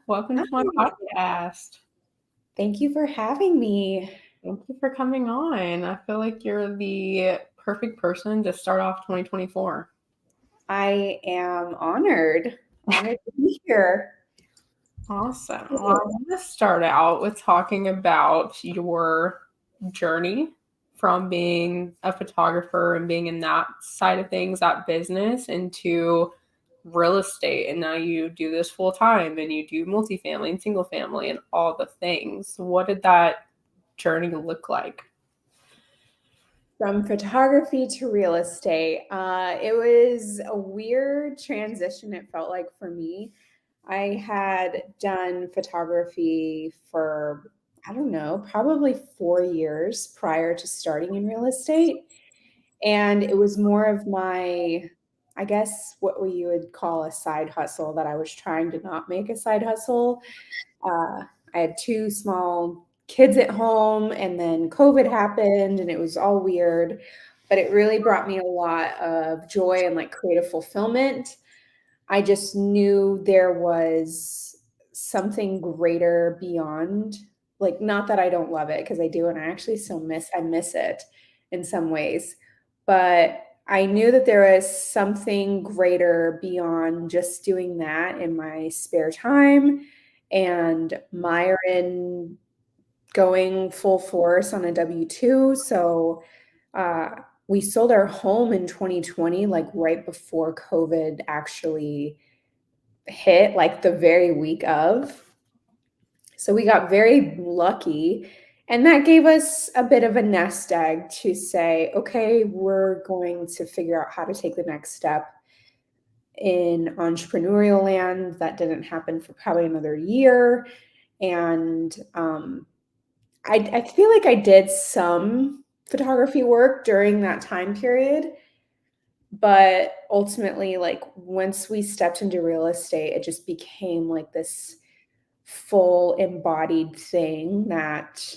Welcome to my Hi. podcast. Thank you for having me. Thank you for coming on. I feel like you're the perfect person to start off 2024. I am honored to be here. Awesome. Well, I want to start out with talking about your journey from being a photographer and being in that side of things, that business, into real estate. And now you do this full time and you do multifamily and single family and all the things. What did that journey look like? From photography to real estate, it was a weird transition, it felt like for me. I had done photography for, I don't know, probably 4 years prior to starting in real estate. And it was more of my, I guess, what you would call a side hustle that I was trying to not make a side hustle. I had two small kids at home, and then COVID happened, and it was all weird. But it really brought me a lot of joy and like creative fulfillment. I just knew there was something greater beyond, like, not that I don't love it, because I do, and I actually still miss it in some ways. But I knew that there was something greater beyond just doing that in my spare time. And Myron going full force on a W-2. So uh, we sold our home in 2020, like right before COVID actually hit, like the very week of. So we got very lucky. And that gave us a bit of a nest egg to say, okay, we're going to figure out how to take the next step in entrepreneurial land. That didn't happen for probably another year. And I feel like I did some photography work during that time period, but ultimately, like once we stepped into real estate, it just became like this full embodied thing that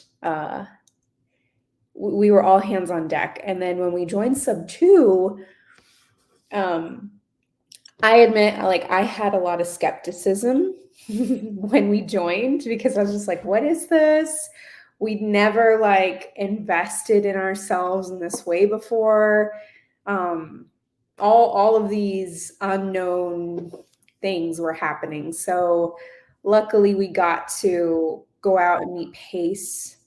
we were all hands on deck. And then when we joined Sub 2, um, I admit, like, I had a lot of skepticism when we joined, because I was just like, what is this? We'd never like invested in ourselves in this way before. Um, all of these unknown things were happening. So luckily we got to go out and meet Pace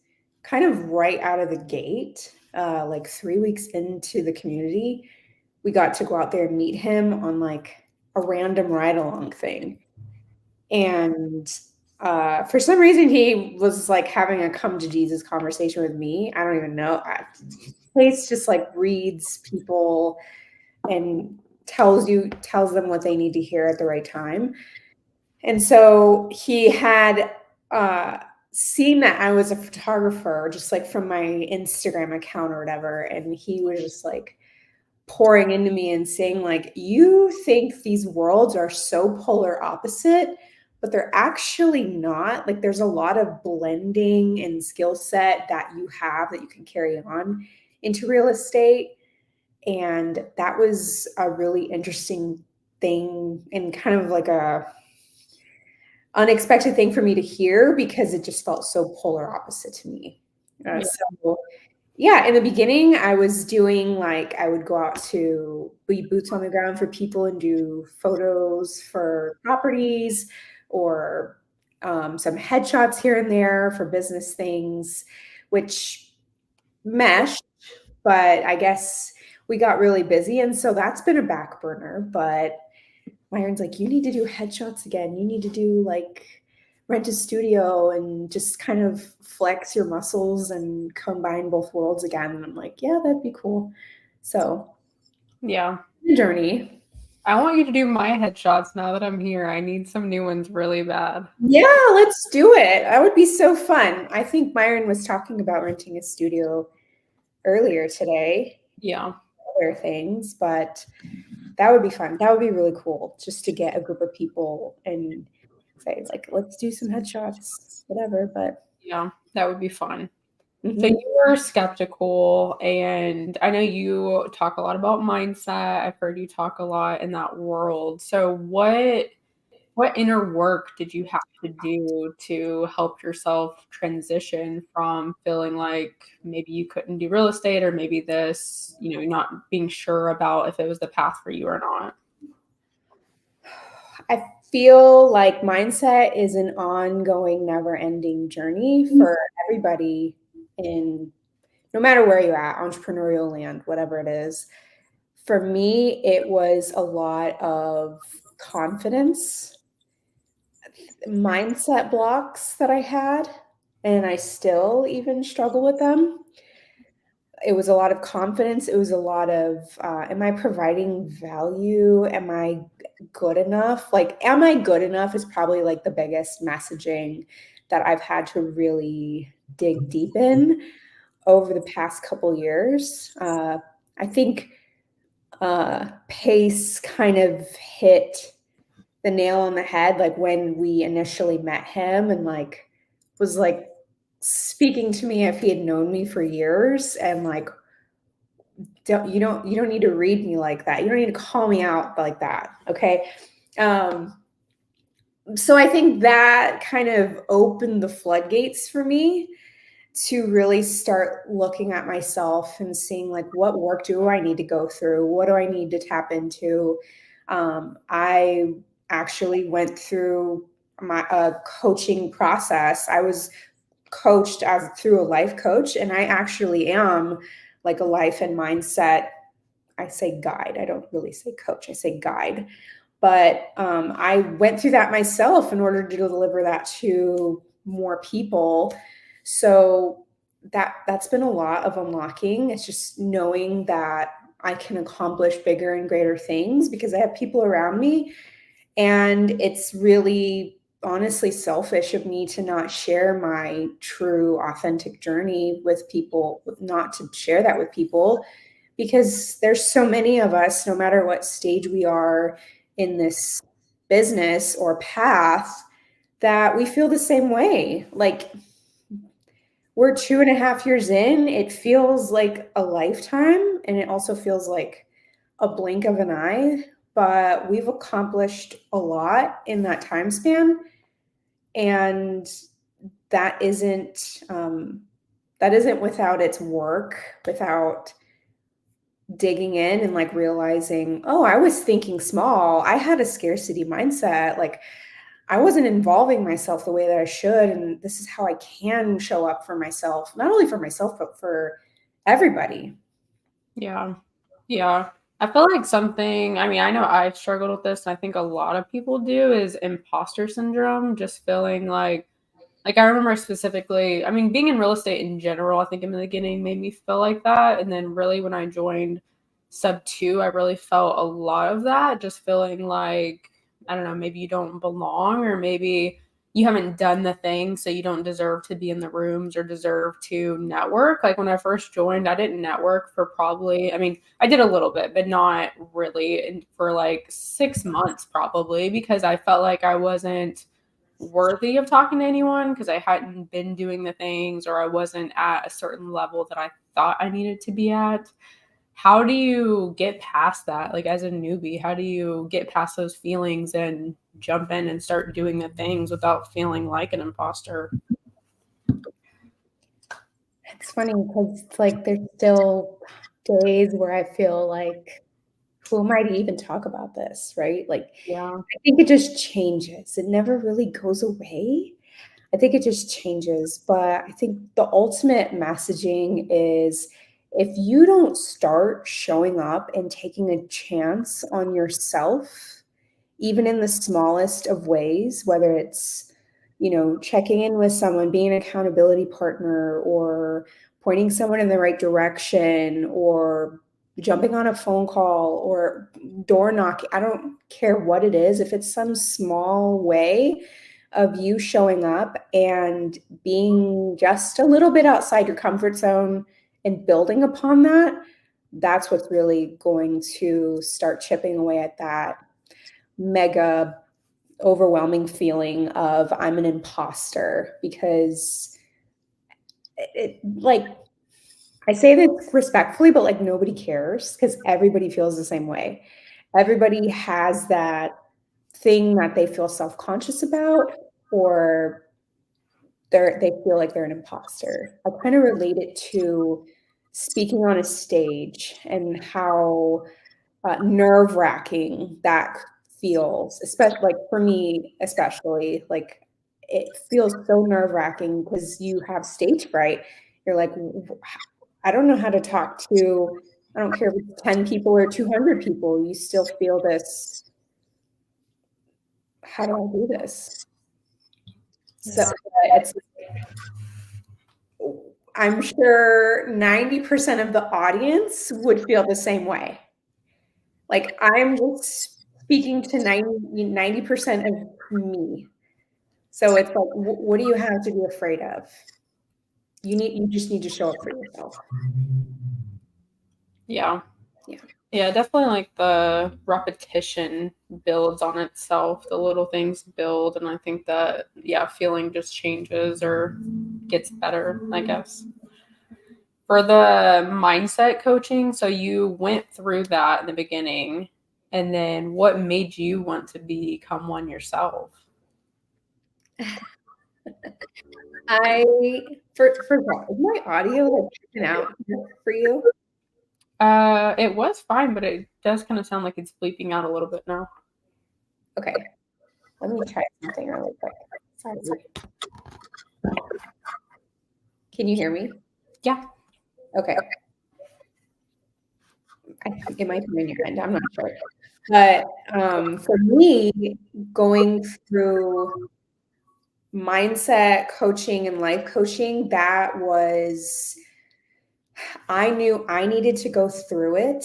kind of right out of the gate, like 3 weeks into the community. We got to go out there and meet him on like a random ride along thing. And for some reason, he was like having a come to Jesus conversation with me. I don't even know. Place just like reads people and tells them what they need to hear at the right time. And so he had seen that I was a photographer, just like from my Instagram account or whatever. And he was just like pouring into me and saying, like, you think these worlds are so polar opposite, but they're actually not. Like, there's a lot of blending and skill set that you have that you can carry on into real estate. And that was a really interesting thing, and kind of like a unexpected thing for me to hear, because it just felt so polar opposite to me. Yeah. So yeah, in the beginning, I was doing like, I would go out to be boots on the ground for people and do photos for properties, or some headshots here and there for business things, which meshed. But I guess we got really busy. And so that's been a back burner. But Myron's like, you need to do headshots again. You need to do like rent a studio and just kind of flex your muscles and combine both worlds again. And I'm like, yeah, that'd be cool. So, Yeah. journey. I want you to do my headshots now that I'm here. I need some new ones really bad. Yeah, let's do it. That would be so fun. I think Myron was talking about renting a studio earlier today, Yeah. other things, but that would be fun. That would be really cool, just to get a group of people and say, like, let's do some headshots, whatever. But Yeah. That would be fun. So mhm. you were skeptical, and I know you talk a lot about mindset. I've heard you talk a lot in that world. So what inner work did you have to do to help yourself transition from feeling like maybe you couldn't do real estate or maybe this, not being sure about if it was the path for you or not? I feel like mindset is an ongoing, never-ending journey for everybody in no matter where you're at, entrepreneurial land, whatever it is. For me, it was a lot of confidence, mindset blocks that I had, and I still even struggle with them. It was a lot of confidence. It was a lot of, am I providing value? Am I good enough? Like, am I good enough is probably like the biggest messaging that I've had to really dig deep in over the past couple years. I think Pace kind of hit the nail on the head, like when we initially met him, and like was like speaking to me if he had known me for years, and like you don't need to read me like that. You don't need to call me out like that. Okay. Um, so I think that kind of opened the floodgates for me to really start looking at myself and seeing like what work do I need to go through? What do I need to tap into? I actually went through my coaching process. I was coached as through a life coach, and I actually am like a life and mindset. I say guide. I don't really say coach. I say guide. But I went through that myself in order to deliver that to more people. So that's been a lot of unlocking. It's just knowing that I can accomplish bigger and greater things because I have people around me. And it's really honestly selfish of me to not share my true authentic journey with people, not to share that with people, because there's so many of us, no matter what stage we are in this business or path, that we feel the same way. Like, we're 2.5 years in, it feels like a lifetime, and it also feels like a blink of an eye, but we've accomplished a lot in that time span. And that isn't without its work, without digging in and like realizing, oh, I was thinking small. I had a scarcity mindset. Like, I wasn't involving myself the way that I should. And this is how I can show up for myself, not only for myself, but for everybody. Yeah. Yeah. I feel like something, I mean, I know I've struggled with this, and I think a lot of people do, is imposter syndrome, just feeling like I remember specifically, I mean, being in real estate in general, I think in the beginning made me feel like that. And then really when I joined Sub 2, I really felt a lot of that, just feeling like, I don't know, maybe you don't belong, or maybe you haven't done the thing, so you don't deserve to be in the rooms or deserve to network. Like when I first joined, I didn't network for probably, I mean, I did a little bit, but not really, and for like 6 months probably, because I felt like I wasn't worthy of talking to anyone because I hadn't been doing the things, or I wasn't at a certain level that I thought I needed to be at. How do you get past that? Like as a newbie, how do you get past those feelings and jump in and start doing the things without feeling like an imposter? It's funny because it's like there's still days where I feel like, who am I to even talk about this, right? Like, Yeah. I think it just changes. It never really goes away. I think it just changes. But I think the ultimate messaging is, if you don't start showing up and taking a chance on yourself, even in the smallest of ways, whether it's, checking in with someone, being an accountability partner, or pointing someone in the right direction, or jumping on a phone call, or door knocking. I don't care what it is. If it's some small way of you showing up and being just a little bit outside your comfort zone and building upon that, that's what's really going to start chipping away at that mega overwhelming feeling of I'm an imposter. Because like, I say this respectfully, but like nobody cares because everybody feels the same way. Everybody has that thing that they feel self-conscious about, or they feel like they're an imposter. I kind of relate it to speaking on a stage and how nerve-wracking that feels, especially like for me, especially like it feels so nerve-wracking because you have stage fright. You're like, I don't know how to talk to, I don't care if it's 10 people or 200 people, you still feel this, how do I do this? So it's, I'm sure 90% of the audience would feel the same way. Like I'm just speaking to 90% of me. So it's like, what do you have to be afraid of? You just need to show up for yourself. Yeah. Yeah. Yeah, definitely like the repetition builds on itself. The little things build, and I think that feeling just changes or gets better, I guess. For the mindset coaching, so you went through that in the beginning, and then what made you want to become one yourself? First of all, is my audio like tripping out for you? It was fine, but it does kind of sound like it's bleeping out a little bit now. Okay. Let me try something really quick. Sorry. Can you hear me? Yeah. Okay. It might be in your end. I'm not sure. But for me, going through mindset coaching and life coaching, that was, I knew I needed to go through it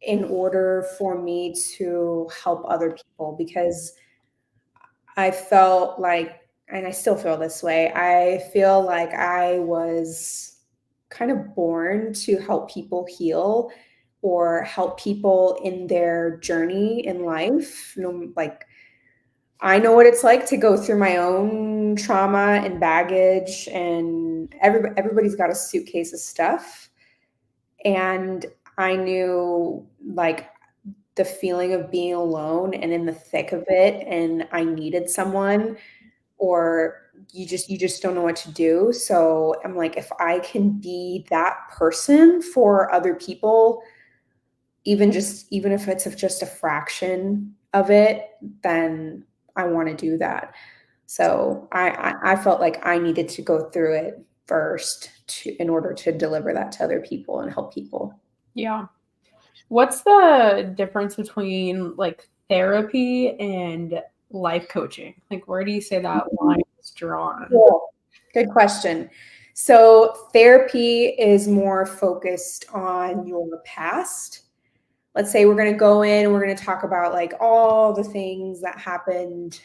in order for me to help other people, because I felt like, and I still feel this way, I feel like I was kind of born to help people heal or help people in their journey in life. You know, like I know what it's like to go through my own trauma and baggage, and everybody's got a suitcase of stuff. And I knew like the feeling of being alone and in the thick of it, and I needed someone, or you just don't know what to do. So I'm like, if I can be that person for other people, even if it's just a fraction of it, then I want to do that. So I felt like I needed to go through it first in order to deliver that to other people and help people. Yeah. What's the difference between like therapy and life coaching? Like, where do you say that line is drawn? Cool. Good question. So therapy is more focused on your past. Let's say we're going to go in and we're going to talk about like all the things that happened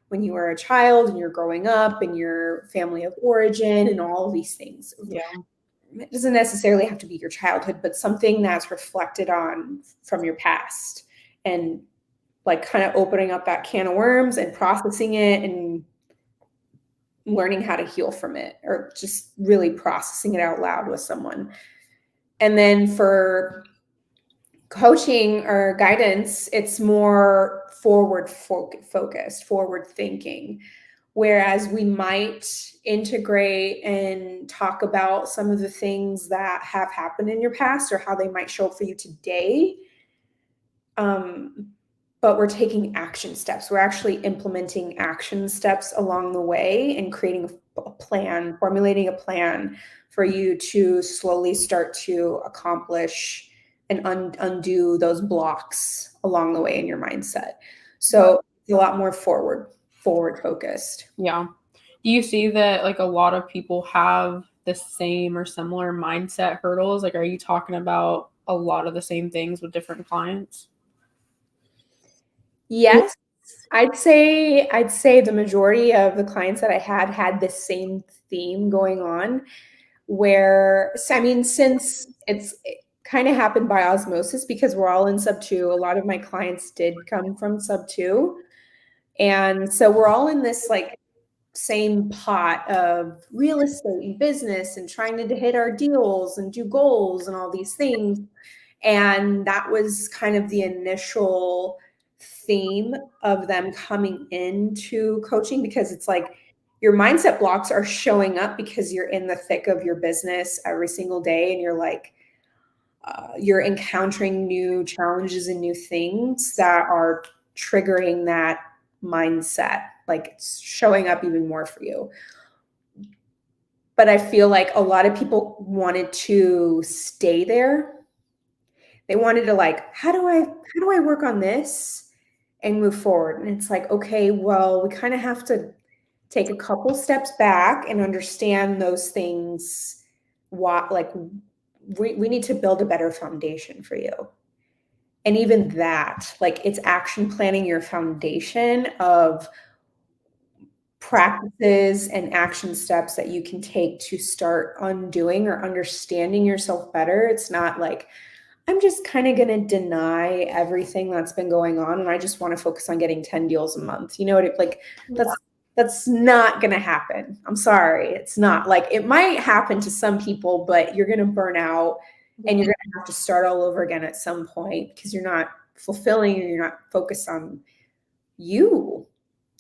when you were a child and you're growing up and your family of origin and all of these things. Yeah. It doesn't necessarily have to be your childhood, but something that's reflected on from your past, and like kind of opening up that can of worms and processing it and learning how to heal from it, or just really processing it out loud with someone. And then for coaching or guidance, it's more forward focused, forward thinking. Whereas we might integrate and talk about some of the things that have happened in your past or how they might show up for you today. But we're taking action steps. We're actually implementing action steps along the way and creating a plan, formulating a plan for you to slowly start to accomplish and undo those blocks along the way in your mindset. So it's a lot more forward focused. Yeah. Do you see that like a lot of people have the same or similar mindset hurdles? Like, are you talking about a lot of the same things with different clients? Yes, I'd say the majority of the clients that I had the same theme going on, where, I mean, since it kind of happened by osmosis because we're all in sub 2. A lot of my clients did come from sub 2. And so we're all in this like same pot of real estate and business and trying to hit our deals and do goals and all these things. And that was kind of the initial theme of them coming into coaching, because it's like your mindset blocks are showing up because you're in the thick of your business every single day, and you're like, you're encountering new challenges and new things that are triggering that mindset, like it's showing up even more for you. But I feel like a lot of people wanted to stay there. They wanted to like, how do I work on this and move forward? And it's like, okay, well, we kind of have to take a couple steps back and understand those things. What, like, we need to build a better foundation for you. And even that, like, it's action planning your foundation of practices and action steps that you can take to start undoing or understanding yourself better. It's not like, I'm just kind of going to deny everything that's been going on, and I just want to focus on getting 10 deals a month. You know what? Like, that's not going to happen. I'm sorry. It's not. Like, it might happen to some people, but you're going to burn out and you're going to have to start all over again at some point because you're not fulfilling and you're not focused on you.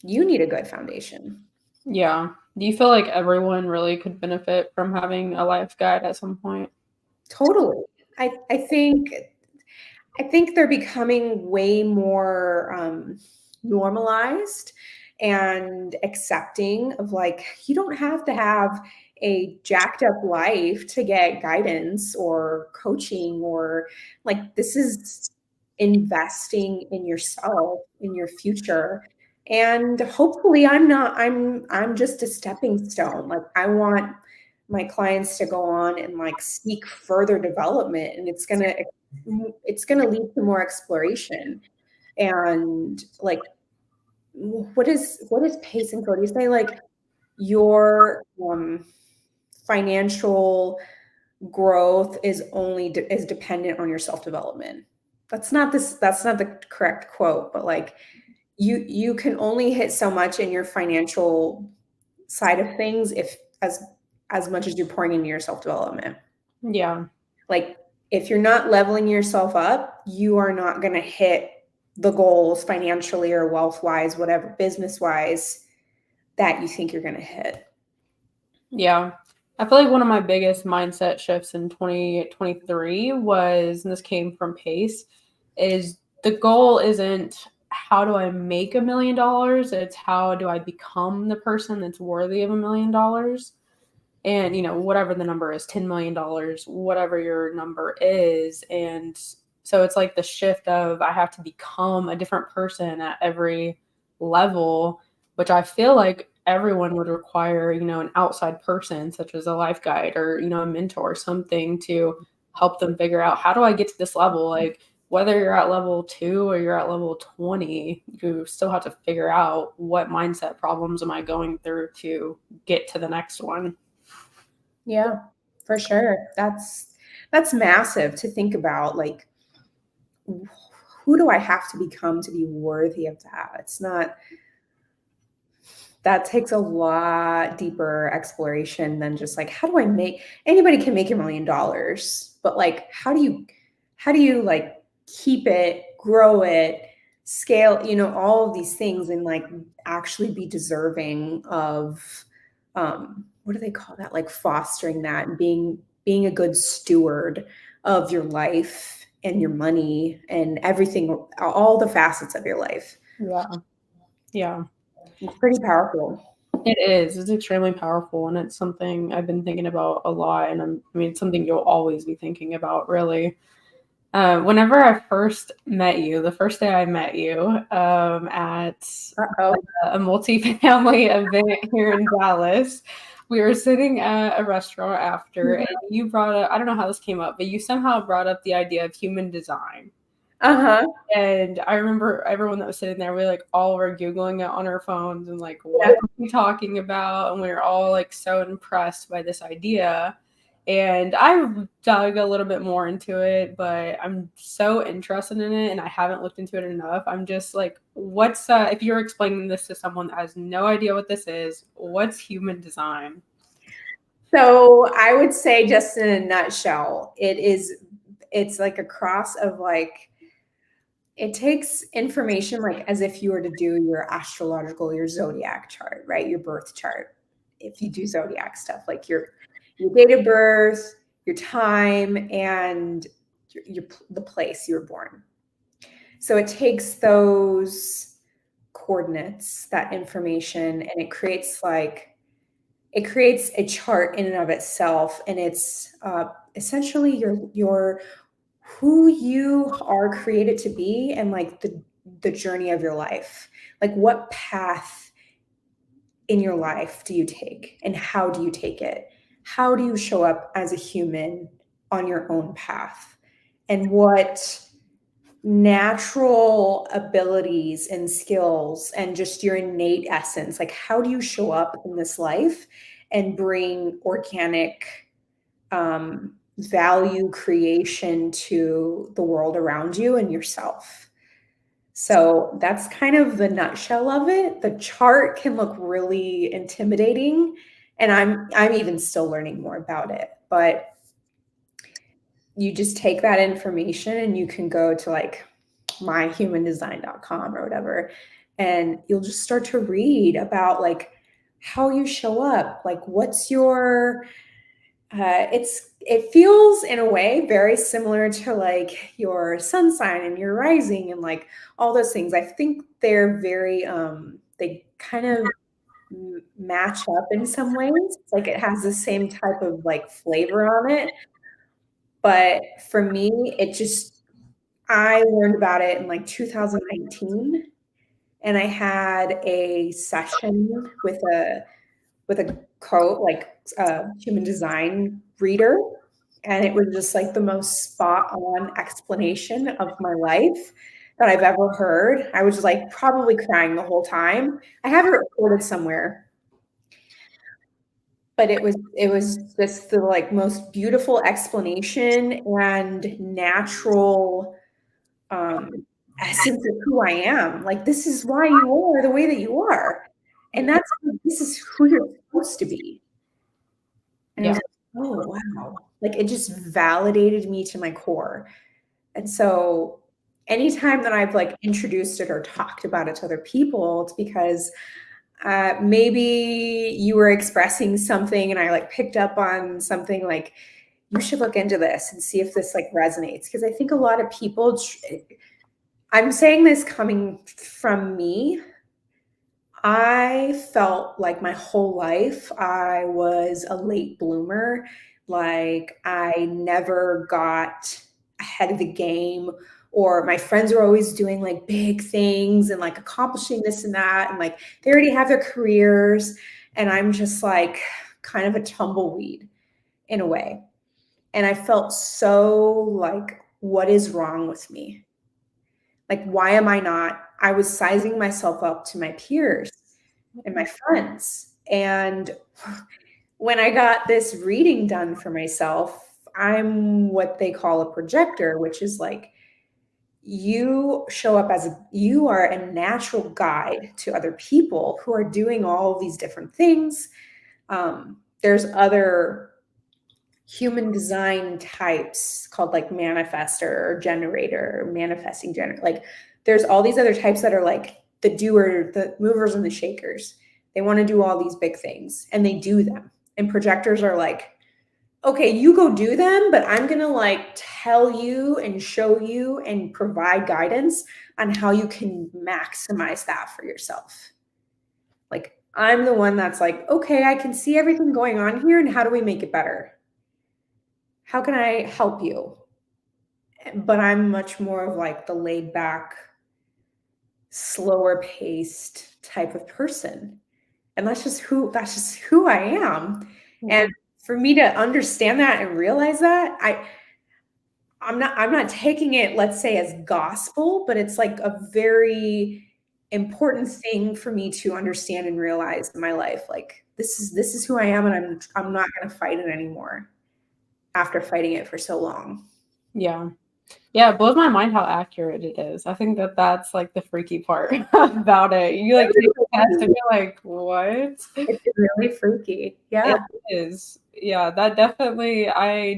You need a good foundation. Yeah. Do you feel like everyone really could benefit from having a life guide at some point? Totally. I think they're becoming way more normalized and accepting of, like, you don't have to have a jacked up life to get guidance or coaching, or like, this is investing in yourself, in your future. And hopefully I'm just a stepping stone. Like, I want my clients to go on and like seek further development, and it's going to lead to more exploration. And like, what is pace and code? You say like your financial growth is dependent on your self-development. That's not the correct quote, but like, you can only hit so much in your financial side of things if as much as you're pouring into your self-development. Yeah. Like, if you're not leveling yourself up, you are not going to hit the goals financially or wealth-wise, whatever, business-wise, that you think you're going to hit. Yeah. I feel like one of my biggest mindset shifts in 2023 was, and this came from Pace, is the goal isn't how do I make $1 million? It's how do I become the person that's worthy of $1 million? And, whatever the number is, $10 million, whatever your number is. And so it's like the shift of I have to become a different person at every level, which I feel like everyone would require, an outside person such as a life guide or, a mentor, something to help them figure out, how do I get to this level? Like, whether you're at level 2 or you're at level 20, you still have to figure out what mindset problems am I going through to get to the next one. Yeah, for sure. That's massive to think about. Like, who do I have to become to be worthy of that? It's not, that takes a lot deeper exploration than just like, how do I make, anybody can make $1 million, but like, how do you like keep it, grow it, scale, all of these things, and like actually be deserving of, what do they call that? Like, fostering that and being a good steward of your life and your money and everything, all the facets of your life. Yeah. Yeah. It's pretty powerful. It is. It's extremely powerful, and it's something I've been thinking about a lot. And it's something you'll always be thinking about, really. Whenever I first met you, the first day I met you at a multifamily event here in Dallas, we were sitting at a restaurant after, and you brought up, I don't know how this came up, but you somehow brought up the idea of human design. And I remember everyone that was sitting there, we like all were Googling it on our phones and like, what are we talking about? And we were all like so impressed by this idea. And I've dug a little bit more into it, but I'm so interested in it and I haven't looked into it enough. I'm just like, if you're explaining this to someone that has no idea what this is, what's human design? So I would say, just in a nutshell, it's like a cross of like it takes information like as if you were to do your astrological, your zodiac chart, right? Your birth chart. If you do zodiac stuff, like your date of birth, your time, and the place you were born. So it takes those coordinates, that information, and it creates a chart in and of itself, and it's essentially your who you are created to be, and like the journey of your life. Like what path in your life do you take, and how do you take it? How do you show up as a human on your own path? And what natural abilities and skills and just your innate essence, like how do you show up in this life and bring organic value creation to the world around you and yourself? So that's kind of the nutshell of it. The chart can look really intimidating, and I'm even still learning more about it, but you just take that information and you can go to like myhumandesign.com or whatever, and you'll just start to read about like how you show up, like what's your it feels in a way very similar to like your sun sign and your rising and like all those things. I think they're very they kind of match up in some ways. It's like it has the same type of like flavor on it. But for me, I learned about it in like 2019, and I had a session with a human design reader, and it was just like the most spot on explanation of my life that I've ever heard. I was like probably crying the whole time. I have it recorded somewhere, but it was just the like most beautiful explanation and natural essence of who I am. Like this is why you are the way that you are, and this is who you're supposed to be. And I was like, oh wow, like it just validated me to my core. And so anytime that I've like introduced it or talked about it to other people, it's because maybe you were expressing something and I like picked up on something like you should look into this and see if this like resonates. Because I think a lot of people, I'm saying this coming from me. I felt like my whole life I was a late bloomer. Like I never got ahead of the game, or my friends were always doing like big things and like accomplishing this and that. And like they already have their careers. And I'm just like kind of a tumbleweed in a way. And I felt so like, what is wrong with me? Like, why am I not? I was sizing myself up to my peers and my friends. And when I got this reading done for myself, I'm what they call a projector, which is like you show up you are a natural guide to other people who are doing all of these different things. There's other human design types called like manifestor or generator or manifesting generator. Like there's all these other types that are like the doer, the movers and the shakers. They want to do all these big things and they do them. And projectors are like, okay, you go do them, but I'm going to like tell you and show you and provide guidance on how you can maximize that for yourself. Like I'm the one that's like, okay, I can see everything going on here, and how do we make it better? How can I help you? But I'm much more of like the laid back, slower paced type of person. And that's just who I am. And for me to understand that and realize that, I'm not taking it, let's say, as gospel, but it's like a very important thing for me to understand and realize in my life. Like this is who I am, and I'm not going to fight it anymore after fighting it for so long. Yeah. Yeah, it blows my mind how accurate it is. I think that's like the freaky part about it. You like take a test and you're like, what? It's really freaky. Yeah. It is. Yeah, I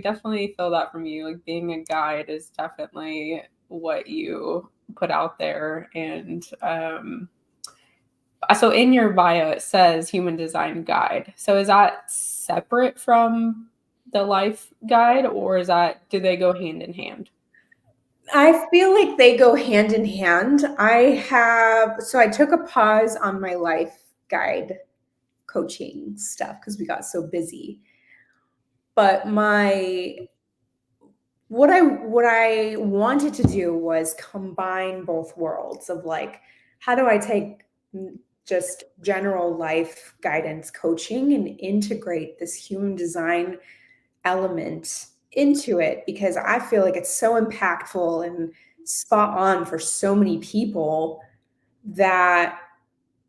definitely feel that from you. Like being a guide is definitely what you put out there. And so in your bio, it says human design guide. So is that separate from the life guide, or do they go hand in hand? I feel like they go hand in hand. I took a pause on my life guide coaching stuff because we got so busy. But what I wanted to do was combine both worlds of like, how do I take just general life guidance coaching and integrate this human design element into it, because I feel like it's so impactful and spot on for so many people that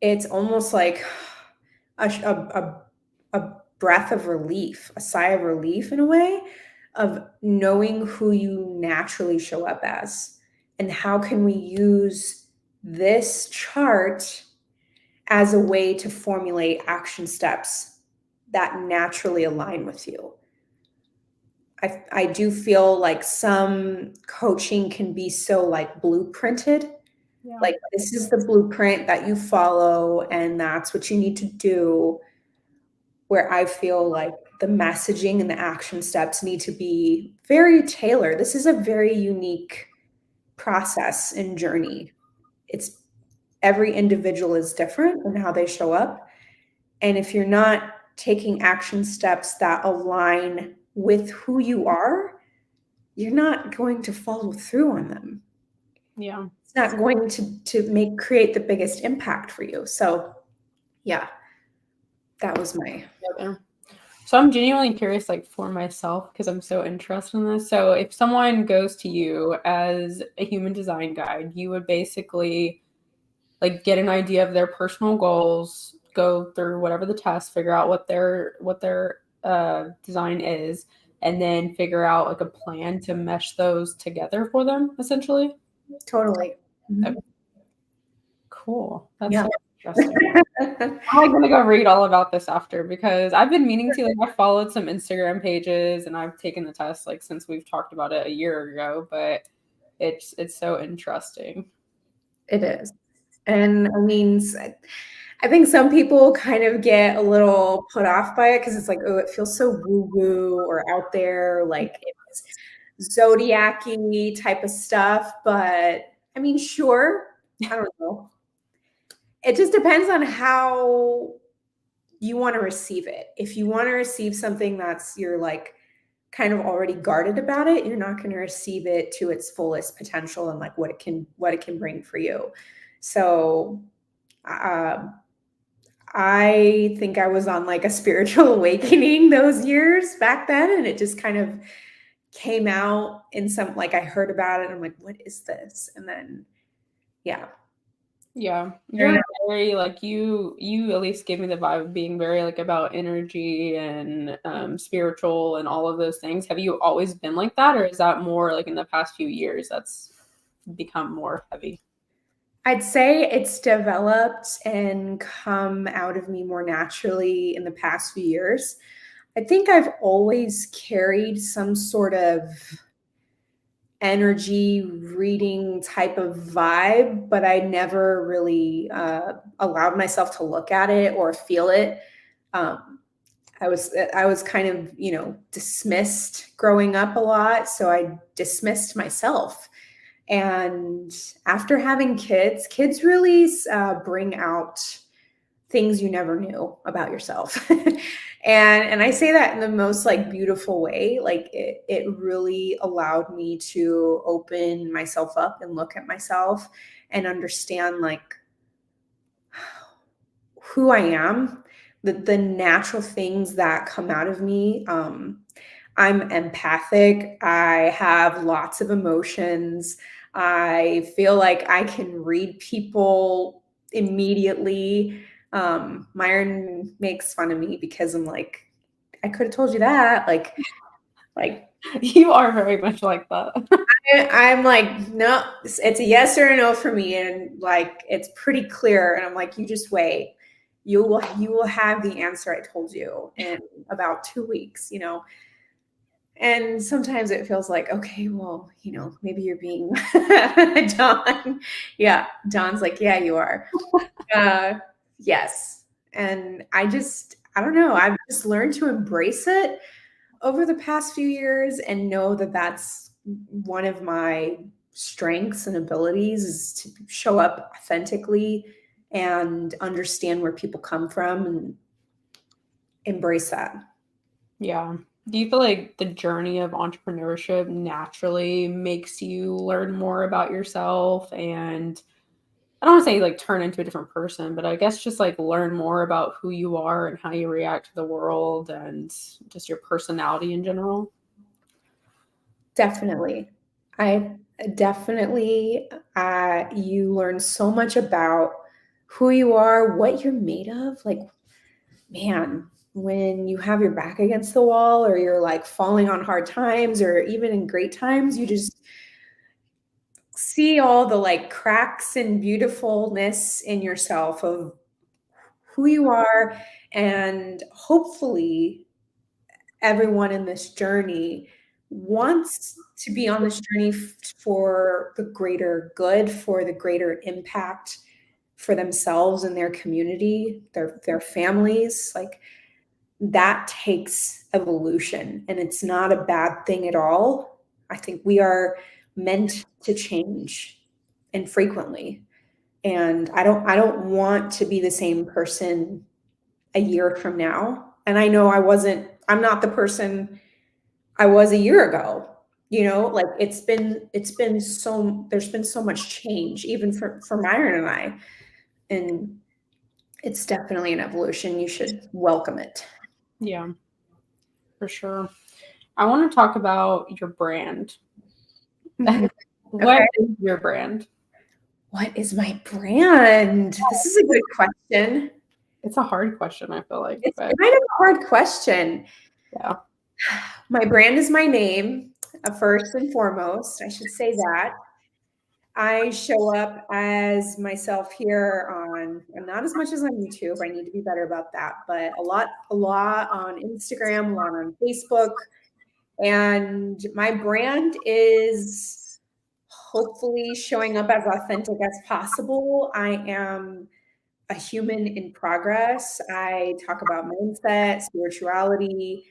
it's almost like a breath of relief, a sigh of relief in a way, of knowing who you naturally show up as and how can we use this chart as a way to formulate action steps that naturally align with you. I do feel like some coaching can be so like blueprinted. Yeah. Like this is the blueprint that you follow and that's what you need to do. Where I feel like the messaging and the action steps need to be very tailored. This is a very unique process and journey. It's every individual is different in how they show up. And if you're not taking action steps that align with who you are, you're not going to follow through on them. Yeah. It's not going to create the biggest impact for you. So yeah, that was my. So I'm genuinely curious, like for myself, because I'm so interested in this. So if someone goes to you as a human design guide, you would basically like get an idea of their personal goals, go through whatever the test, figure out what their design is, and then figure out like a plan to mesh those together for them, essentially. Totally. Mm-hmm. Okay. Cool. That's so interesting. I'm gonna go read all about this after, because I've been meaning to. Like, I followed some Instagram pages and I've taken the test like since we've talked about it a year ago, but it's so interesting. It is. And I mean, I think some people kind of get a little put off by it because it's like, oh, it feels so woo-woo or out there, like it's zodiac-y type of stuff. But I mean, sure, I don't know. It just depends on how you want to receive it. If you want to receive something you're like kind of already guarded about it, you're not going to receive it to its fullest potential and like what it can bring for you. So I think I was on like a spiritual awakening those years back then, and it just kind of came out in some, like I heard about it and I'm like, what is this? And then yeah. You're very like you at least give me the vibe of being very like about energy and spiritual and all of those things. Have you always been like that, or is that more like in the past few years that's become more heavy? I'd say it's developed and come out of me more naturally in the past few years. I think I've always carried some sort of energy reading type of vibe, but I never really allowed myself to look at it or feel it. I was kind of, dismissed growing up a lot. So I dismissed myself. And after having kids really bring out things you never knew about yourself. and I say that in the most like beautiful way. Like it really allowed me to open myself up and look at myself and understand like who I am, the natural things that come out of me. I'm empathic. I have lots of emotions. I feel like I can read people immediately. Myron makes fun of me because I'm like, I could have told you that. Like you are very much like that. I'm like, no, it's a yes or a no for me. And like, it's pretty clear. And I'm like, you just wait. You will have the answer I told you in about 2 weeks, And sometimes it feels like, okay, well, maybe you're being Dawn. Yeah, Dawn's like, yeah, you are. Yes. And I don't know. I've just learned to embrace it over the past few years and know that that's one of my strengths and abilities is to show up authentically and understand where people come from and embrace that. Yeah. Do you feel like the journey of entrepreneurship naturally makes you learn more about yourself and I don't want to say like turn into a different person, but I guess just like learn more about who you are and how you react to the world and just your personality in general? Definitely. I definitely, you learn so much about who you are, what you're made of. Like, man, when you have your back against the wall or you're like falling on hard times or even in great times, you just see all the like cracks and beautifulness in yourself of who you are. And hopefully, everyone in this journey wants to be on this journey for the greater good, for the greater impact for themselves and their community, their families. Like that takes evolution and it's not a bad thing at all. I think we are meant to change and frequently. And I don't want to be the same person a year from now. And I know I'm not the person I was a year ago. Like there's been so much change even for Myron and I. And it's definitely an evolution. You should welcome it. Yeah, for sure. I want to talk about your brand. Mhm. What Okay. is your brand? What is my brand? This is a good question. It's a hard question, I feel like, It's but kind of a hard question. yeah. My brand is my name, first and foremost. I should say that. I show up as myself here on, not as much as on YouTube. I need to be better about that, but a lot on Instagram, a lot on Facebook. And my brand is hopefully showing up as authentic as possible. I am a human in progress. I talk about mindset, spirituality,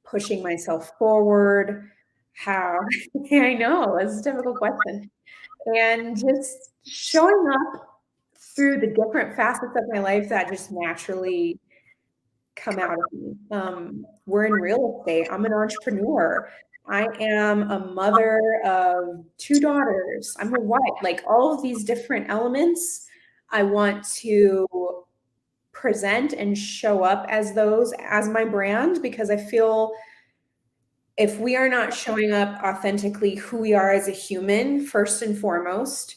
pushing myself forward. How I know it's a difficult question. And just showing up through the different facets of my life that just naturally come out of me. We're in real estate. I'm an entrepreneur. I am a mother of two daughters. I'm a wife. Like all of these different elements, I want to present and show up as those as my brand because I feel if we are not showing up authentically who we are as a human, first and foremost,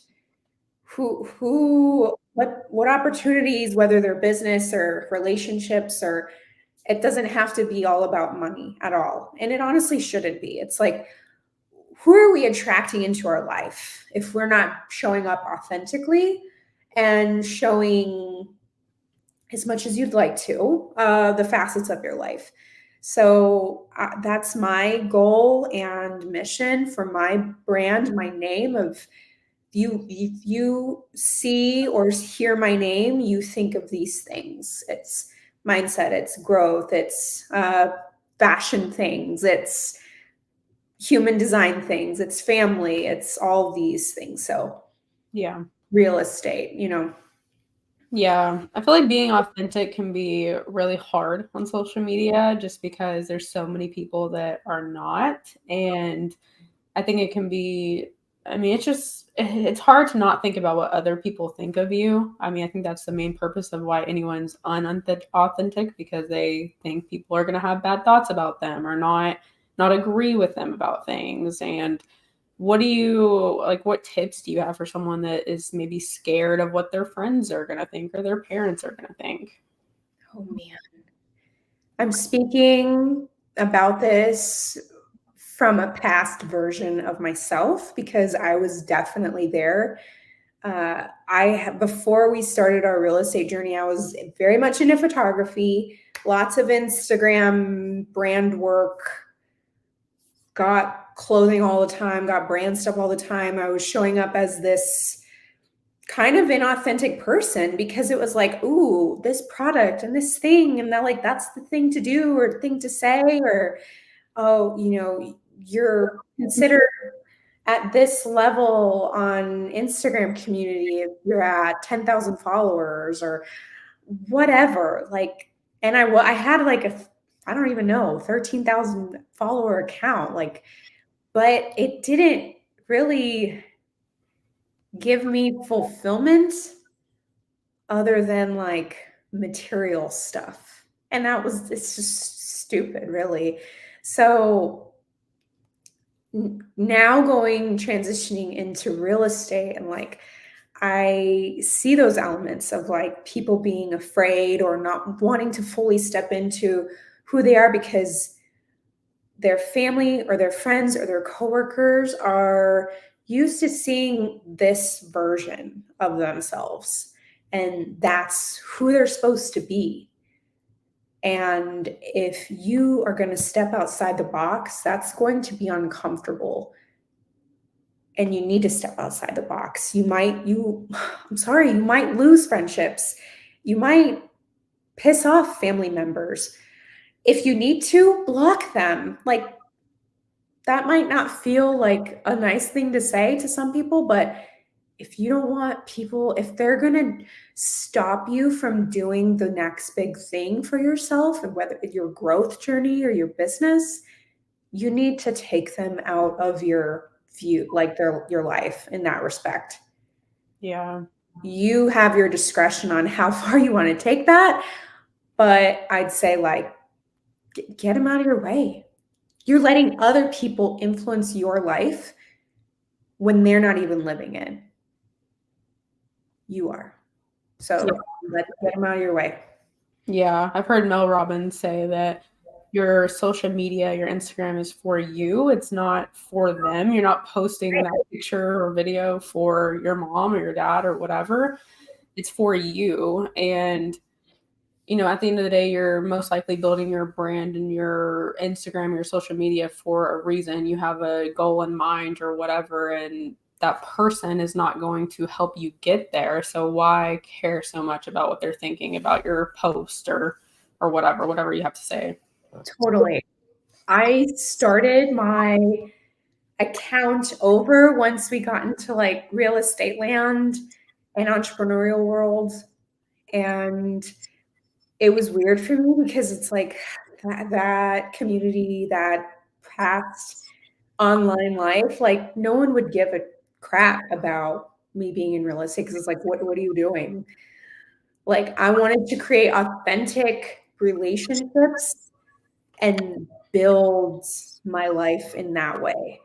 what opportunities, whether they're business or relationships or it doesn't have to be all about money at all. And it honestly shouldn't be. It's like, who are we attracting into our life if we're not showing up authentically and showing as much as you'd like to the facets of your life? So that's my goal and mission for my brand, my name of if you see or hear my name, you think of these things. It's mindset, it's growth, it's fashion things, it's human design things, it's family, it's all these things. So Yeah. real estate, Yeah. I feel like being authentic can be really hard on social media just because there's so many people that are not. And I think it can be, I mean, it's hard to not think about what other people think of you. I mean, I think that's the main purpose of why anyone's unauthentic because they think people are going to have bad thoughts about them or not agree with them about things. And what do you like? What tips do you have for someone that is maybe scared of what their friends are going to think or their parents are going to think? oh man, I'm speaking about this from a past version of myself because I was definitely there. Before we started our real estate journey, I was very much into photography, lots of Instagram brand work, got clothing all the time, got brand stuff all the time. I was showing up as this kind of inauthentic person because it was like, ooh, this product and this thing, and that like that's the thing to do or thing to say, or oh, you're considered at this level on Instagram community if you're at 10,000 followers or whatever. Like, and I had like I don't even know, 13,000 follower account, like, but it didn't really give me fulfillment other than like material stuff. And it's just stupid, really. So now transitioning into real estate, and like, I see those elements of like people being afraid or not wanting to fully step into who they are because their family or their friends or their coworkers are used to seeing this version of themselves, and that's who they're supposed to be. And if you are going to step outside the box, that's going to be uncomfortable. And you need to step outside the box. I'm sorry, you might lose friendships. You might piss off family members. If you need to, block them. Like, that might not feel like a nice thing to say to some people, but if you don't want people, if they're going to stop you from doing the next big thing for yourself, and whether it's your growth journey or your business, you need to take them out of your view, like your life in that respect. Yeah. You have your discretion on how far you want to take that, but I'd say like get them out of your way. You're letting other people influence your life when they're not even living it. You are. So get them out of your way. Yeah, I've heard Mel Robbins say that your social media, your Instagram is for you. It's not for them. You're not posting that picture or video for your mom or your dad or whatever. It's for you. And, at the end of the day, you're most likely building your brand and your Instagram, your social media for a reason. You have a goal in mind or whatever. And that person is not going to help you get there. So why care so much about what they're thinking about your post or whatever you have to say? Totally. I started my account over once we got into like real estate land and entrepreneurial world. And it was weird for me because it's like that community, that past online life, like no one would give a crap about me being in real estate because it's like, what are you doing? Like, I wanted to create authentic relationships and build my life in that way.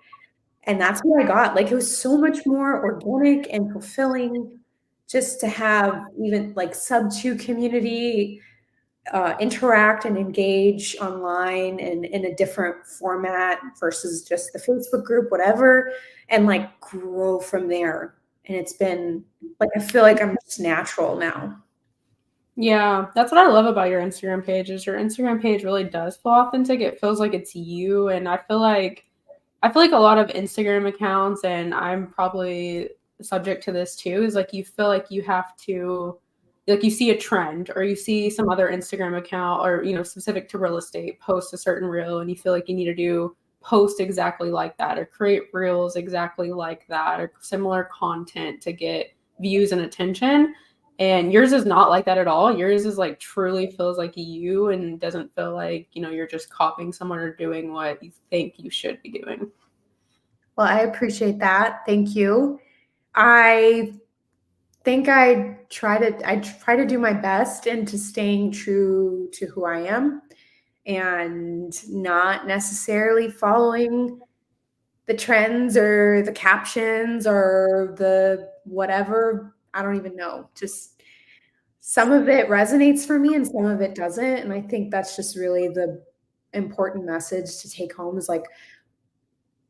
And that's what I got. Like, it was so much more organic and fulfilling just to have even like sub 2 community interact and engage online and in a different format versus just the Facebook group, whatever, and like grow from there. And it's been like, I feel like I'm just natural now. Yeah, that's what I love about your Instagram page is your Instagram page really does feel authentic. It feels like it's you. And I feel like a lot of Instagram accounts, and I'm probably subject to this too, is like you feel like you have to, like you see a trend or you see some other Instagram account or, specific to real estate, post a certain reel and you feel like you need to post exactly like that or create reels exactly like that or similar content to get views and attention. And yours is not like that at all. Yours is like truly feels like you and doesn't feel like, you're just copying someone or doing what you think you should be doing. Well, I appreciate that. Thank you. I think I try to do my best into staying true to who I am and not necessarily following the trends or the captions or the whatever. I don't even know. Just some of it resonates for me and some of it doesn't. And I think that's just really the important message to take home is like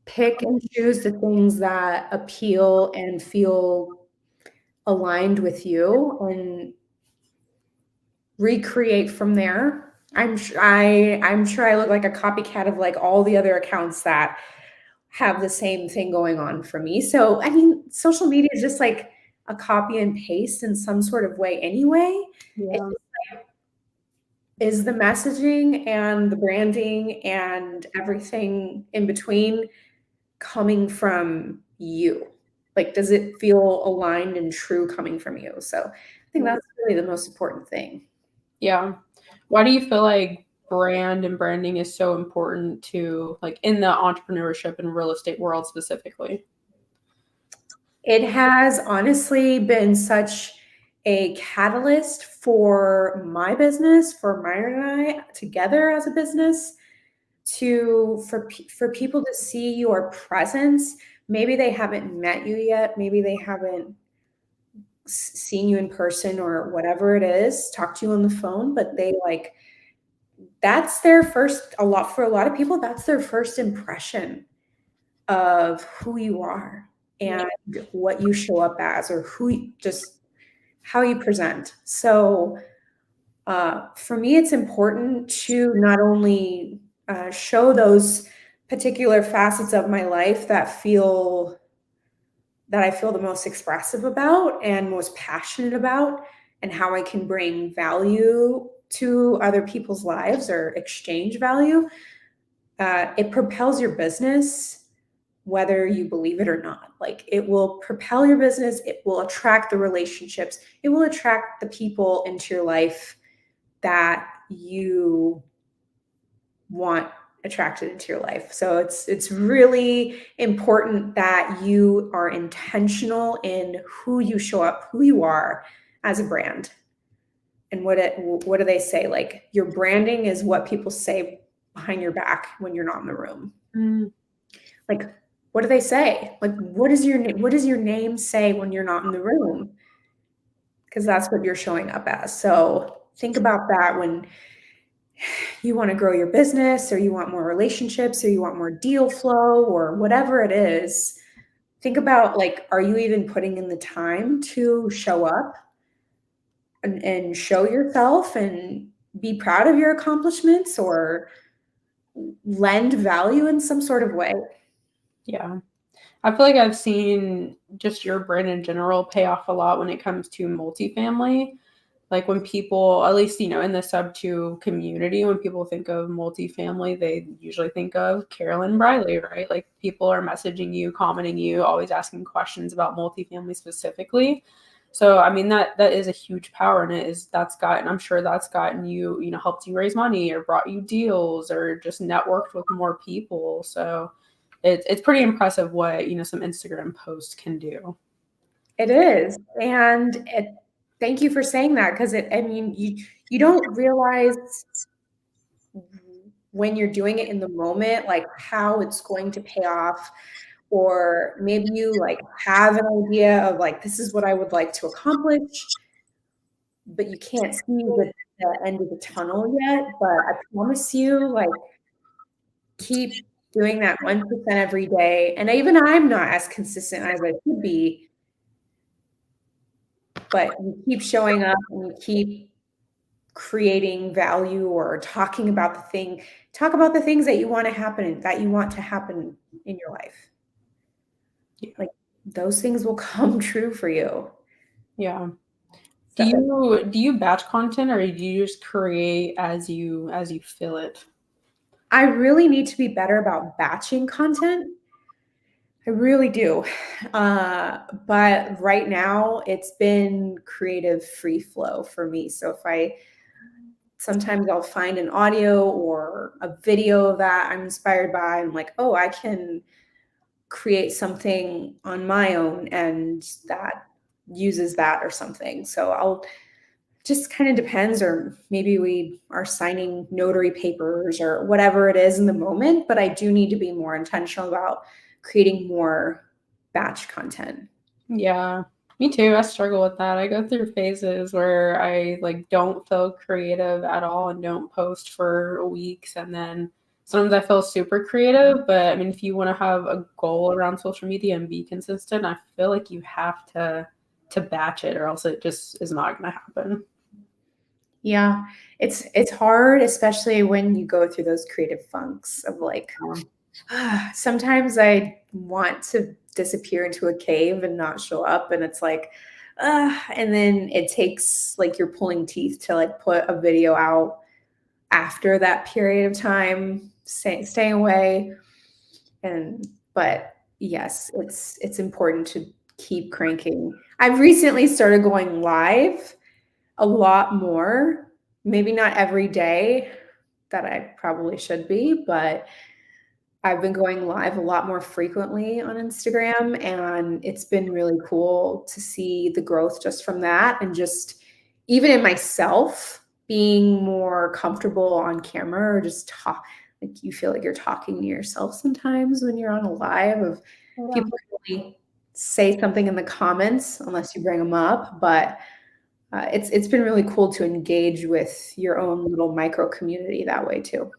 pick and choose the things that appeal and feel aligned with you and recreate from there. I'm sure I look like a copycat of like all the other accounts that have the same thing going on for me. So, I mean, social media is just like a copy and paste in some sort of way anyway. It Yeah. is the messaging and the branding and everything in between coming from you? Like, does it feel aligned and true coming from you? So, I think that's really the most important thing. Yeah. Why do you feel like brand and branding is so important to like in the entrepreneurship and real estate world specifically? It has honestly been such a catalyst for my business, for Myron and I together as a business, for people to see your presence. Maybe they haven't met you yet. Maybe they haven't seen you in person or whatever it is, talk to you on the phone, but they like that's their first for a lot of people, that's their first impression of who you are Yeah. and what you show up as or just how you present. So for me, it's important to not only show those particular facets of my life that I feel the most expressive about and most passionate about, and how I can bring value to other people's lives or exchange value. It propels your business, whether you believe it or not. Like it will propel your business, it will attract the relationships, it will attract the people into your life that you want attracted into your life. So it's really important that you are intentional in who you show up, who you are as a brand. And what do they say? Like your branding is what people say behind your back when you're not in the room. Mm, Like what do they say? Like what does your name say when you're not in the room? Because that's what you're showing up as. So think about that when you want to grow your business or you want more relationships or you want more deal flow or whatever it is. Think about like, are you even putting in the time to show up and show yourself and be proud of your accomplishments or lend value in some sort of way? yeah. I feel like I've seen just your brand in general pay off a lot when it comes to multifamily. Like when people, at least, in the sub two community, when people think of multifamily, they usually think of Karolyn Briley, right? Like people are messaging you, commenting you, always asking questions about multifamily specifically. So I mean that is a huge power in it. I'm sure that's gotten you, helped you raise money or brought you deals or just networked with more people. So it's pretty impressive what some Instagram posts can do. It is. Thank you for saying that because I mean, you don't realize when you're doing it in the moment, like how it's going to pay off. Or maybe you like have an idea of like, this is what I would like to accomplish, but you can't see the end of the tunnel yet. But I promise you, like, keep doing that 1% every day. And even I'm not as consistent as I should be, but you keep showing up and you keep creating value or talk about the things that you want to happen, in your life. Yeah. Like those things will come true for you. Yeah. Do So you batch content or do you just create as you feel it? I really need to be better about batching content. I really do. But right now it's been creative free flow for me. So sometimes I'll find an audio or a video that I'm inspired by. I'm like, oh, I can create something on my own and that uses that or something. So I'll just kind of depends, or maybe we are signing notary papers or whatever it is in the moment, but I do need to be more intentional about creating more batch content. Yeah, me too. I struggle with that. I go through phases where I like don't feel creative at all and don't post for weeks, and then sometimes I feel super creative. But I mean, if you want to have a goal around social media and be consistent, I feel like you have to batch it, or else it just is not going to happen. Yeah. It's hard, especially when you go through those creative funks of like, sometimes I want to disappear into a cave and not show up, and it's like, and then it takes like you're pulling teeth to like put a video out after that period of time, staying away. And but yes, it's important to keep cranking. I've recently started going live a lot more, maybe not every day that I probably should be, but I've been going live a lot more frequently on Instagram, and it's been really cool to see the growth just from that, and just even in myself being more comfortable on camera or just talk, like you feel like you're talking to yourself sometimes when you're on a live of Yeah. people really say something in the comments unless you bring them up, but it's been really cool to engage with your own little micro community that way too.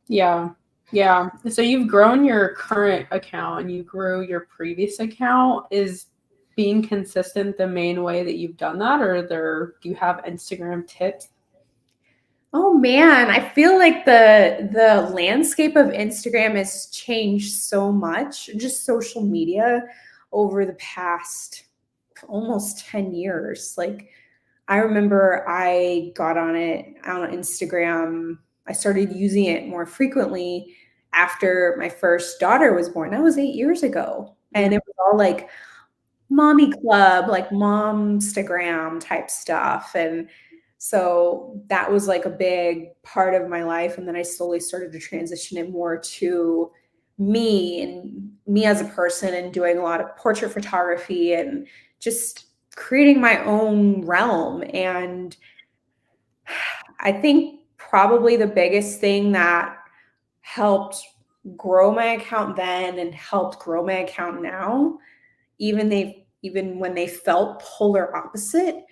Yeah. Yeah. So you've grown your current account and you grew your previous account. Is being consistent the main way that you've done that, or do you have Instagram tips? Oh man, I feel like the landscape of Instagram has changed so much, just social media over the past almost 10 years. Like I remember I got on it on Instagram. I started using it more frequently after my first daughter was born. That was 8 years ago. Yeah. And it was all like mommy club, like momstagram type stuff. And so that was like a big part of my life. And then I slowly started to transition it more to me and me as a person, and doing a lot of portrait photography and just creating my own realm. And I think probably the biggest thing that helped grow my account then and helped grow my account now, even when they felt polar opposite,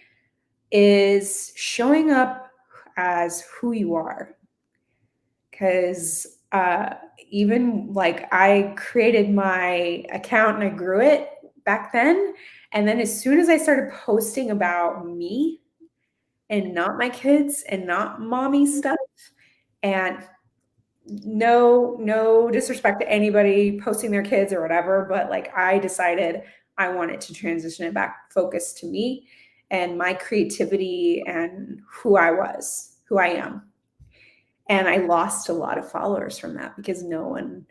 is showing up as who you are. Because even like I created my account and I grew it back then, and then as soon as I started posting about me and not my kids and not mommy stuff, and no disrespect to anybody posting their kids or whatever, but like I decided I wanted to transition it back focus to me and my creativity and who I was, who I am. And I lost a lot of followers from that because no one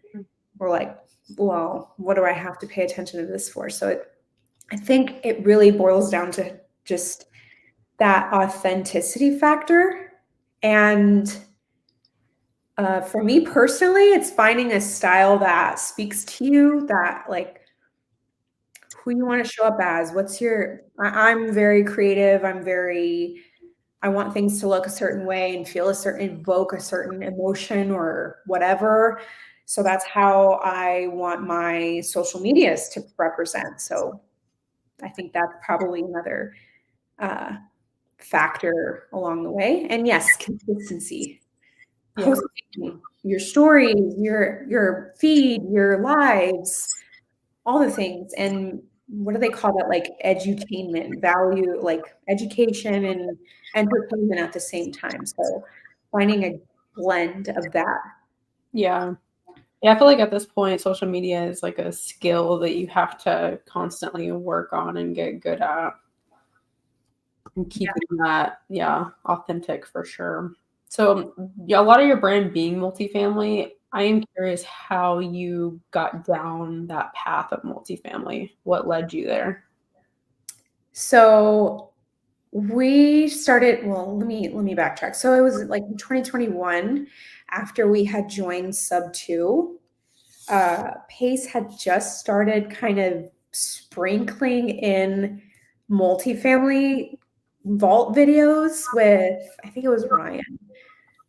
were like, well, what do I have to pay attention to this for? So I think it really boils down to just that authenticity factor. And for me personally, it's finding a style that speaks to you, that like who you want to show up as. I'm very creative. I want things to look a certain way and feel a certain, evoke a certain emotion or whatever. So that's how I want my social medias to represent. So I think that's probably another uh, factor along the way. And yes, consistency. Yeah. Posting your stories, your feed, your lives, all the things. And what do they call that? Like edutainment, value, like education and entertainment at the same time. So finding a blend of that. Yeah. Yeah, I feel like at this point, social media is like a skill that you have to constantly work on and get good at, and keeping that, yeah, authentic for sure. So, yeah, a lot of your brand being multifamily, I am curious how you got down that path of multifamily. What led you there? So we started, well, let me backtrack. So it was like in 2021 after we had joined Sub 2. Pace had just started kind of sprinkling in multifamily vault videos with, I think it was Ryan.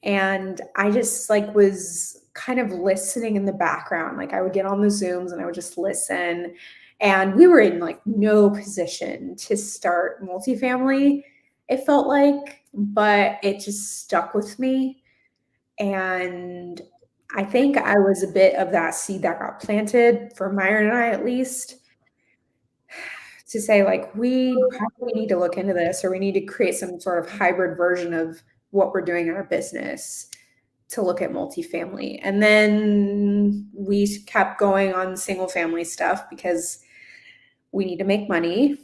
And I just like was kind of listening in the background. Like I would get on the Zooms and I would just listen. And we were in like no position to start multifamily, it felt like, but it just stuck with me. And I think I was a bit of that seed that got planted for Myron and I, at least, to say like, we probably need to look into this, or we need to create some sort of hybrid version of what we're doing in our business to look at multifamily. And then we kept going on single family stuff because we need to make money.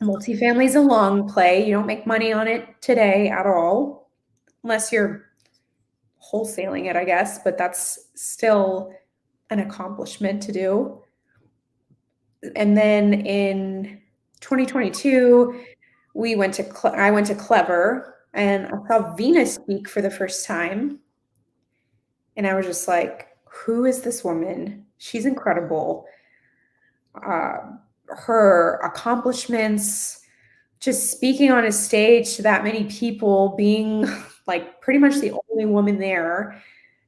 Multifamily is a long play. You don't make money on it today at all, unless you're wholesaling it, I guess, but that's still an accomplishment to do. And then in 2022, I went to Clever, and I saw Venus speak for the first time. And I was just like, who is this woman? She's incredible. Her accomplishments, just speaking on a stage to that many people, being like pretty much the only woman there,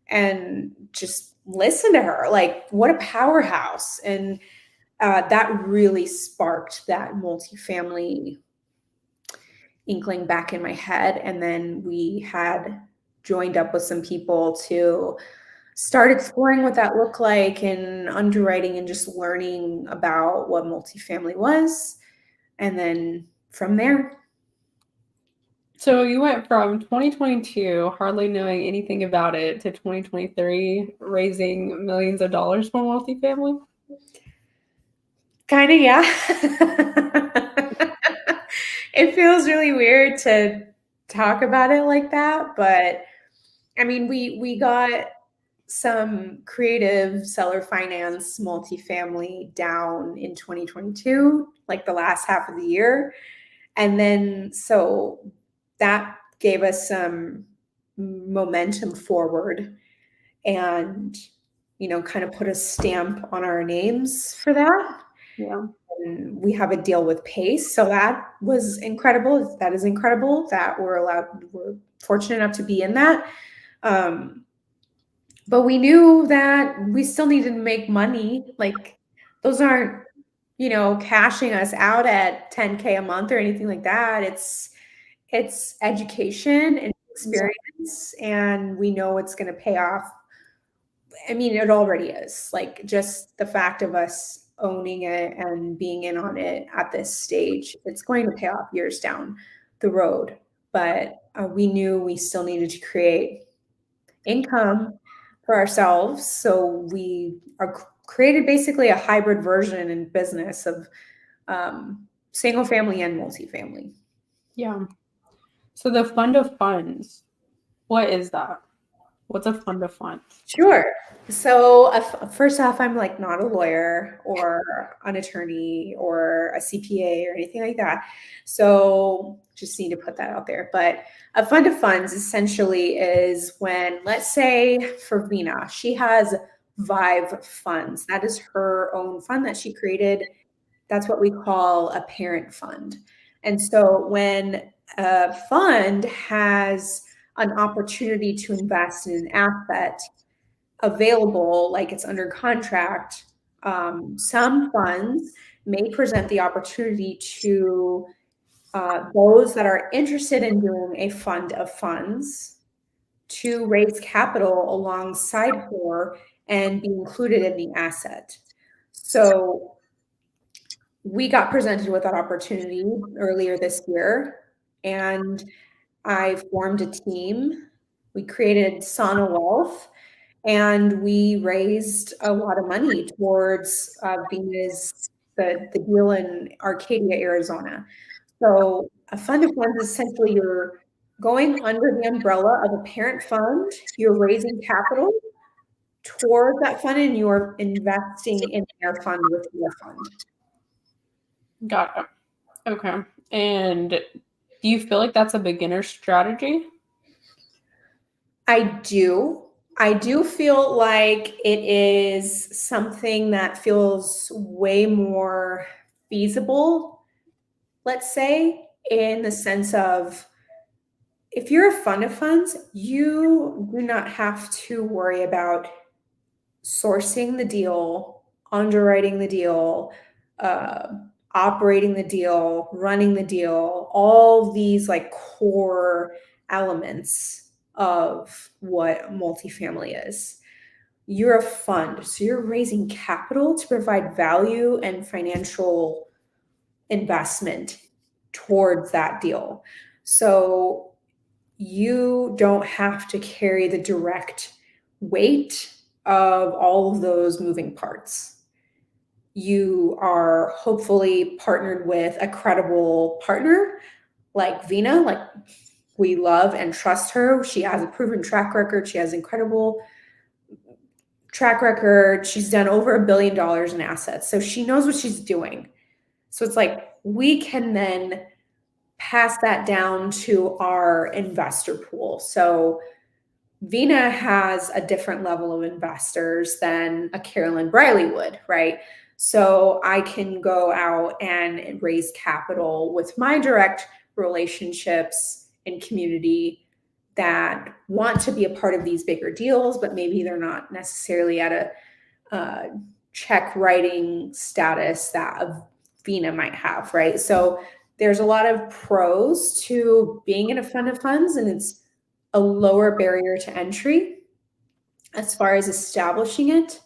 and just listen to her. Like, what a powerhouse. And that really sparked that multifamily inkling back in my head. And then we had joined up with some people to start exploring what that looked like, and underwriting, and just learning about what multifamily was. And then from there. So you went from 2022, hardly knowing anything about it, to 2023, raising millions of dollars for multifamily? Kind of, yeah. It feels really weird to talk about it like that, but I mean, we got some creative seller finance multifamily down in 2022, like the last half of the year. And then so that gave us some momentum forward, and, kind of put a stamp on our names for that. Yeah. And we have a deal with Pace. So that was incredible. That is incredible that we're fortunate enough to be in that. But we knew that we still needed to make money. Like, those aren't, cashing us out at 10K a month or anything like that. It's education and experience, and we know it's going to pay off. I mean, it already is. Like, just the fact of us owning it and being in on it at this stage, it's going to pay off years down the road. But we knew we still needed to create income for ourselves. So we created basically a hybrid version in business of single family and multifamily. Yeah. So the fund of funds, what is that? What's a fund of funds? Sure. So first off, I'm like not a lawyer or an attorney or a CPA or anything like that. So just need to put that out there. But a fund of funds essentially is when, let's say for Vina, she has Vive funds. That is her own fund that she created. That's what we call a parent fund. And so when a fund has an opportunity to invest in an asset available, like it's under contract, some funds may present the opportunity to those that are interested in doing a fund of funds to raise capital alongside her and be included in the asset. So we got presented with that opportunity earlier this year, and I formed a team. We created Sana Wealth, and we raised a lot of money towards the deal in Arcadia, Arizona. So a fund of funds is essentially you're going under the umbrella of a parent fund. You're raising capital toward that fund, and you're investing in their fund with your fund. Got it. Okay. And do you feel like that's a beginner strategy? I do. I do feel like it is something that feels way more feasible, let's say, in the sense of, if you're a fund of funds, you do not have to worry about sourcing the deal, underwriting the deal, operating the deal, running the deal, all these like core elements of what multifamily is. you're a fund. So you're raising capital to provide value and financial investment towards that deal. So you don't have to carry the direct weight of all of those moving parts. You are hopefully partnered with a credible partner like Vina, like we love and trust her. She has a proven track record. She has incredible track record. She's done over $1 billion in assets. So she knows what she's doing. So it's like we can then pass that down to our investor pool. So Vina has a different level of investors than a Karolyn Briley would, right? So I can go out and raise capital with my direct relationships and community that want to be a part of these bigger deals, but maybe they're not necessarily at a check writing status that a Vina might have, right? So there's a lot of pros to being in a fund of funds, and it's a lower barrier to entry as far as establishing it.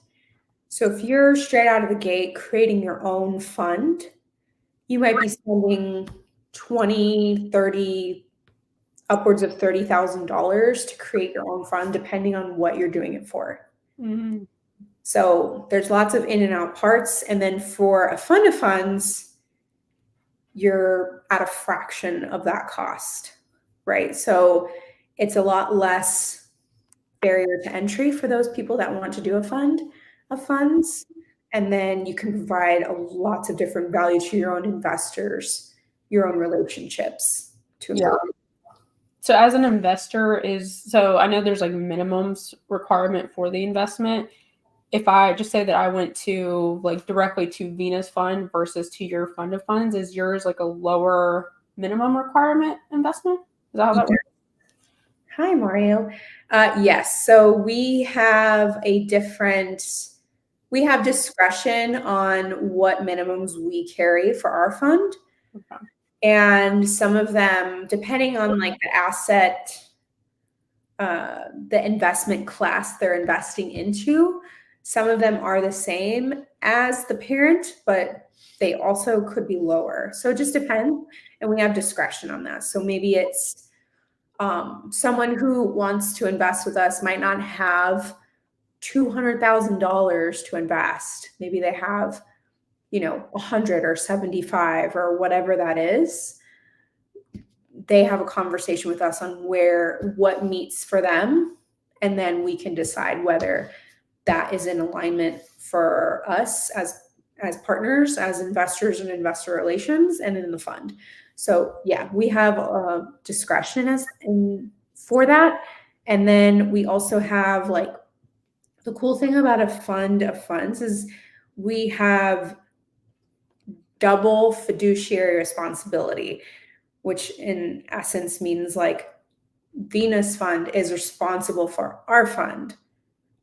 So if you're straight out of the gate creating your own fund, you might be spending 20, 30, upwards of $30,000 to create your own fund, depending on what you're doing it for. Mm-hmm. So there's lots of in and out parts. And then for a fund of funds, you're at a fraction of that cost, right? So it's a lot less barrier to entry for those people that want to do a fund of funds. And then you can provide lots of different value to your own investors, your own relationships to improve. Yeah. So as an investor so I know there's like minimums requirement for the investment. If I just say that I went to like directly to Venus Fund versus to your fund of funds, is yours like a lower minimum requirement investment? Is that how that works? Hi, Mario. Yes. So we have discretion on what minimums we carry for our fund. Okay. And some of them, depending on like the asset, the investment class they're investing into, some of them are the same as the parent, but they also could be lower. So it just depends. And we have discretion on that. So maybe it's someone who wants to invest with us might not have $200,000 to invest. Maybe they have, 100 or 75 or whatever that is. They have a conversation with us on what meets for them. And then we can decide whether that is in alignment for us as partners, as investors and investor relations, and in the fund. So yeah, we have discretion for that. And then we also have like the cool thing about a fund of funds is we have double fiduciary responsibility, which in essence means like Venus Fund is responsible for our fund,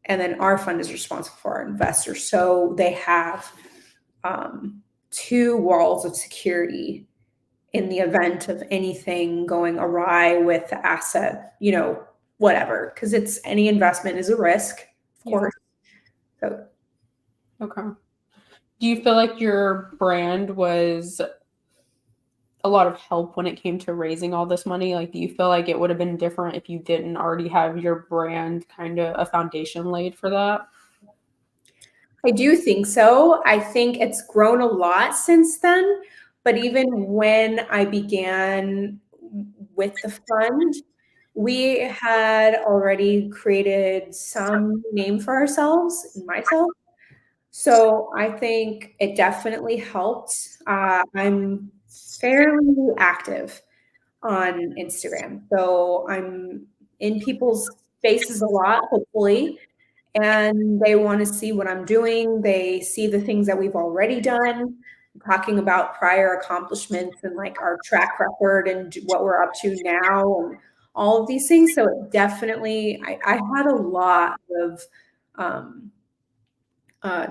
and then our fund is responsible for our investors. So they have two walls of security in the event of anything going awry with the asset, whatever, because any investment is a risk, of course. So, okay. Do you feel like your brand was a lot of help when it came to raising all this money? Like, do you feel like it would have been different if you didn't already have your brand kind of a foundation laid for that? I do think so. I think it's grown a lot since then. But even when I began with the fund, we had already created some name for ourselves and myself. So I think it definitely helped. I'm fairly active on Instagram. So I'm in people's faces a lot, hopefully, and they want to see what I'm doing. They see the things that we've already done, talking about prior accomplishments and like our track record and what we're up to now and all of these things. So it definitely, I had a lot of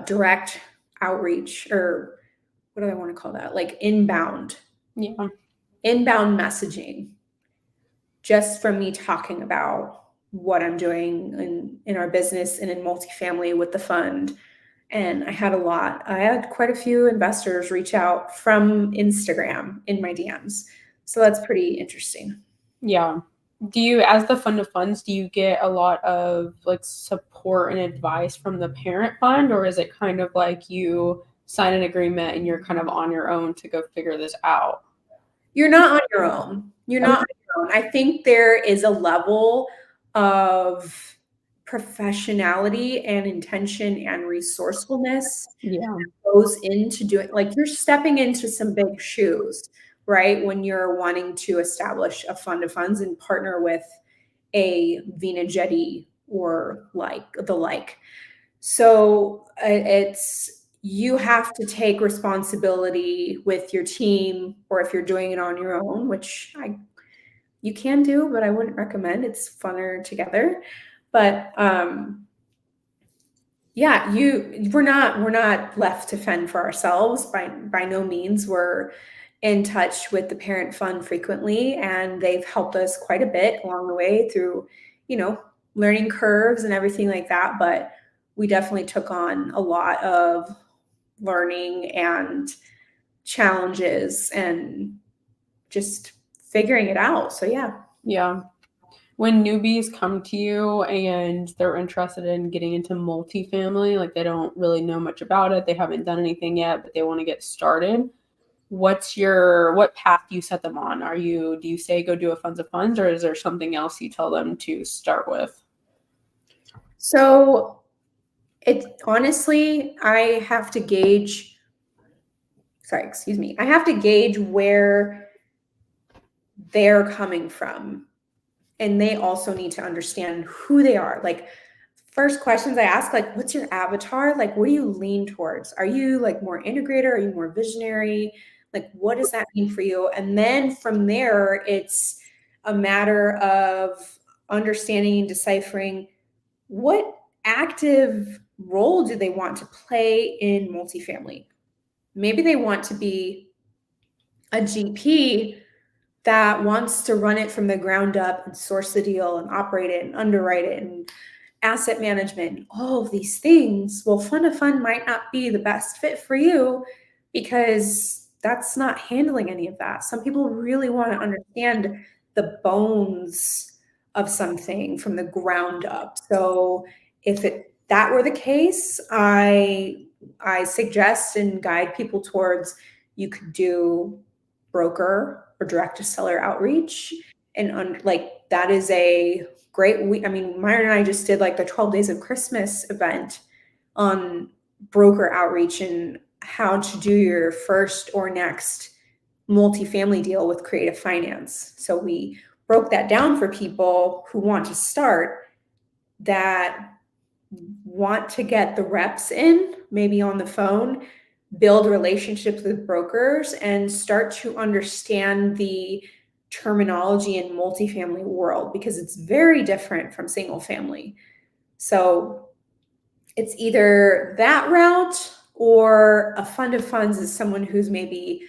direct outreach, or what do I want to call that? Like inbound messaging, just from me talking about what I'm doing in our business and in multifamily with the fund. And I had quite a few investors reach out from Instagram in my DMs. So that's pretty interesting. Yeah. Do you, as the fund of funds, do you get a lot of like support and advice from the parent fund, or is it kind of like you sign an agreement and you're kind of on your own to go figure this out? You're not on your own. You're not on your own. I think there is a level of professionality and intention and resourcefulness Yeah. goes into doing, like, you're stepping into some big shoes, right? When you're wanting to establish a fund of funds and partner with a Vina Jetty or like. So it's, you have to take responsibility with your team, or if you're doing it on your own, which you can do, but I wouldn't recommend. It's funner together. But yeah, we're not left to fend for ourselves by no means. We're in touch with the parent fund frequently, and they've helped us quite a bit along the way through, learning curves and everything like that. But we definitely took on a lot of learning and challenges and just figuring it out. So yeah. Yeah. When newbies come to you and they're interested in getting into multifamily, like they don't really know much about it, they haven't done anything yet, but they want to get started. What path do you set them on? Do you say go do a funds of funds, or is there something else you tell them to start with? So honestly, I have to gauge where they're coming from. And they also need to understand who they are. Like, first questions I ask, like, what's your avatar? Like, what do you lean towards? Are you like more integrator? Are you more visionary? Like, what does that mean for you? And then from there, it's a matter of understanding and deciphering what active role do they want to play in multifamily. Maybe they want to be a GP that wants to run it from the ground up and source the deal and operate it and underwrite it and asset management, all of these things. Well, fund of fund might not be the best fit for you because that's not handling any of that. Some people really want to understand the bones of something from the ground up. So if that were the case, I suggest and guide people towards, you could do broker or direct to seller outreach. And that is a great week. I mean, Myron and I just did like the 12 days of Christmas event on broker outreach and how to do your first or next multifamily deal with creative finance. So we broke that down for people who want to start, that want to get the reps in, maybe on the phone, build relationships with brokers, and start to understand the terminology in multifamily world, because it's very different from single family. So it's either that route, or a fund of funds is someone who's maybe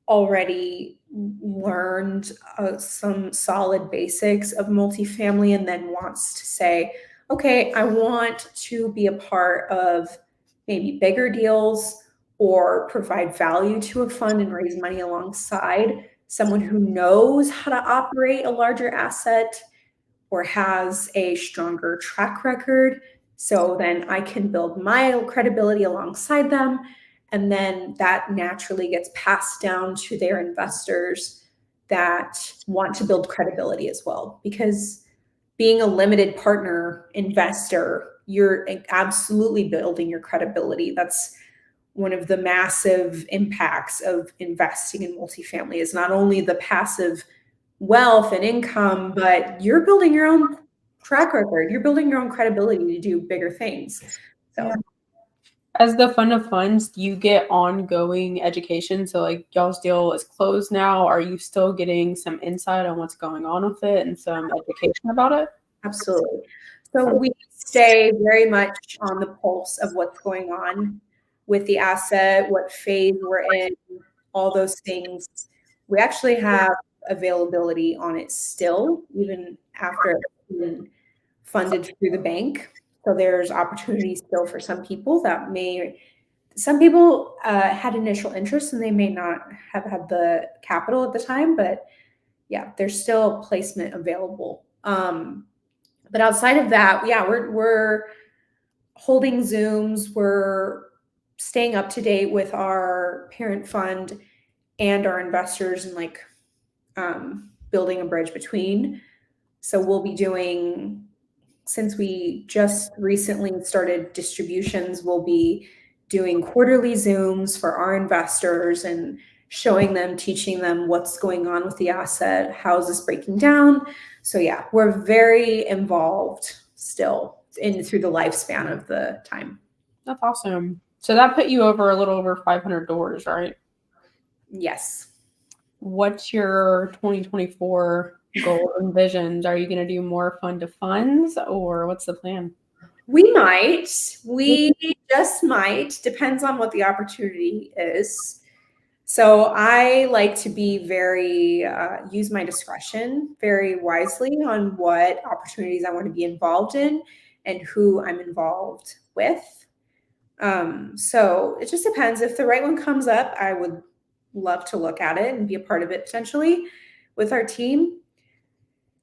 already learned some solid basics of multifamily and then wants to say, okay, I want to be a part of maybe bigger deals or provide value to a fund and raise money alongside someone who knows how to operate a larger asset or has a stronger track record. So then I can build my credibility alongside them. And then that naturally gets passed down to their investors that want to build credibility as well. Because being a limited partner investor, you're absolutely building your credibility. That's one of the massive impacts of investing in multifamily, is not only the passive wealth and income, but you're building your own track record. You're building your own credibility to do bigger things. So yeah. As the fund of funds, do you get ongoing education? So like y'all's deal is closed now. Are you still getting some insight on what's going on with it and some education about it? Absolutely. So we stay very much on the pulse of what's going on with the asset, what phase we're in, all those things. We actually have availability on it still, even after it's been funded through the bank. So there's opportunities still for some people some people had initial interest and they may not have had the capital at the time, but yeah, there's still placement available. But outside of that, yeah, we're holding Zooms, we're staying up to date with our parent fund and our investors and like building a bridge between. So we'll be doing, since we just recently started distributions, we'll be doing quarterly Zooms for our investors and showing them, teaching them what's going on with the asset, how's this breaking down. So yeah, we're very involved still through the lifespan of the time. That's awesome. So that put you over a little over 500 doors, right? Yes. What's your 2024 goal and visions? Are you going to do more fund to funds or what's the plan? We might. We just might. Depends on what the opportunity is. So I like to be very, use my discretion very wisely on what opportunities I want to be involved in and who I'm involved with. So it just depends. If the right one comes up, I would love to look at it and be a part of it potentially with our team.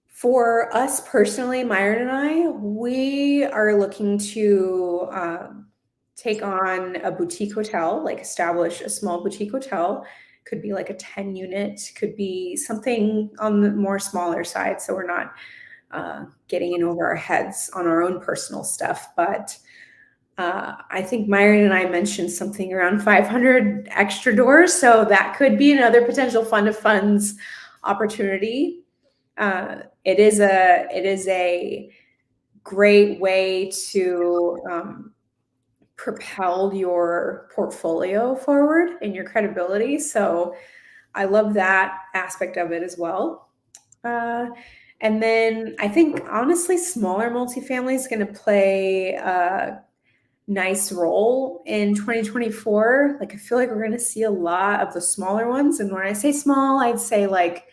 For us personally, Myron and I, we are looking to take on a boutique hotel, like establish a small boutique hotel. Could be like a 10 unit, could be something on the more smaller side. So we're not getting in over our heads on our own personal stuff. But I think Myron and I mentioned something around 500 extra doors. So that could be another potential fund of funds opportunity. It is a great way to propel your portfolio forward and your credibility. So I love that aspect of it as well. And then I think honestly, smaller multifamily is going to play a nice role in 2024. Like I feel like we're going to see a lot of the smaller ones. And when I say small, I'd say like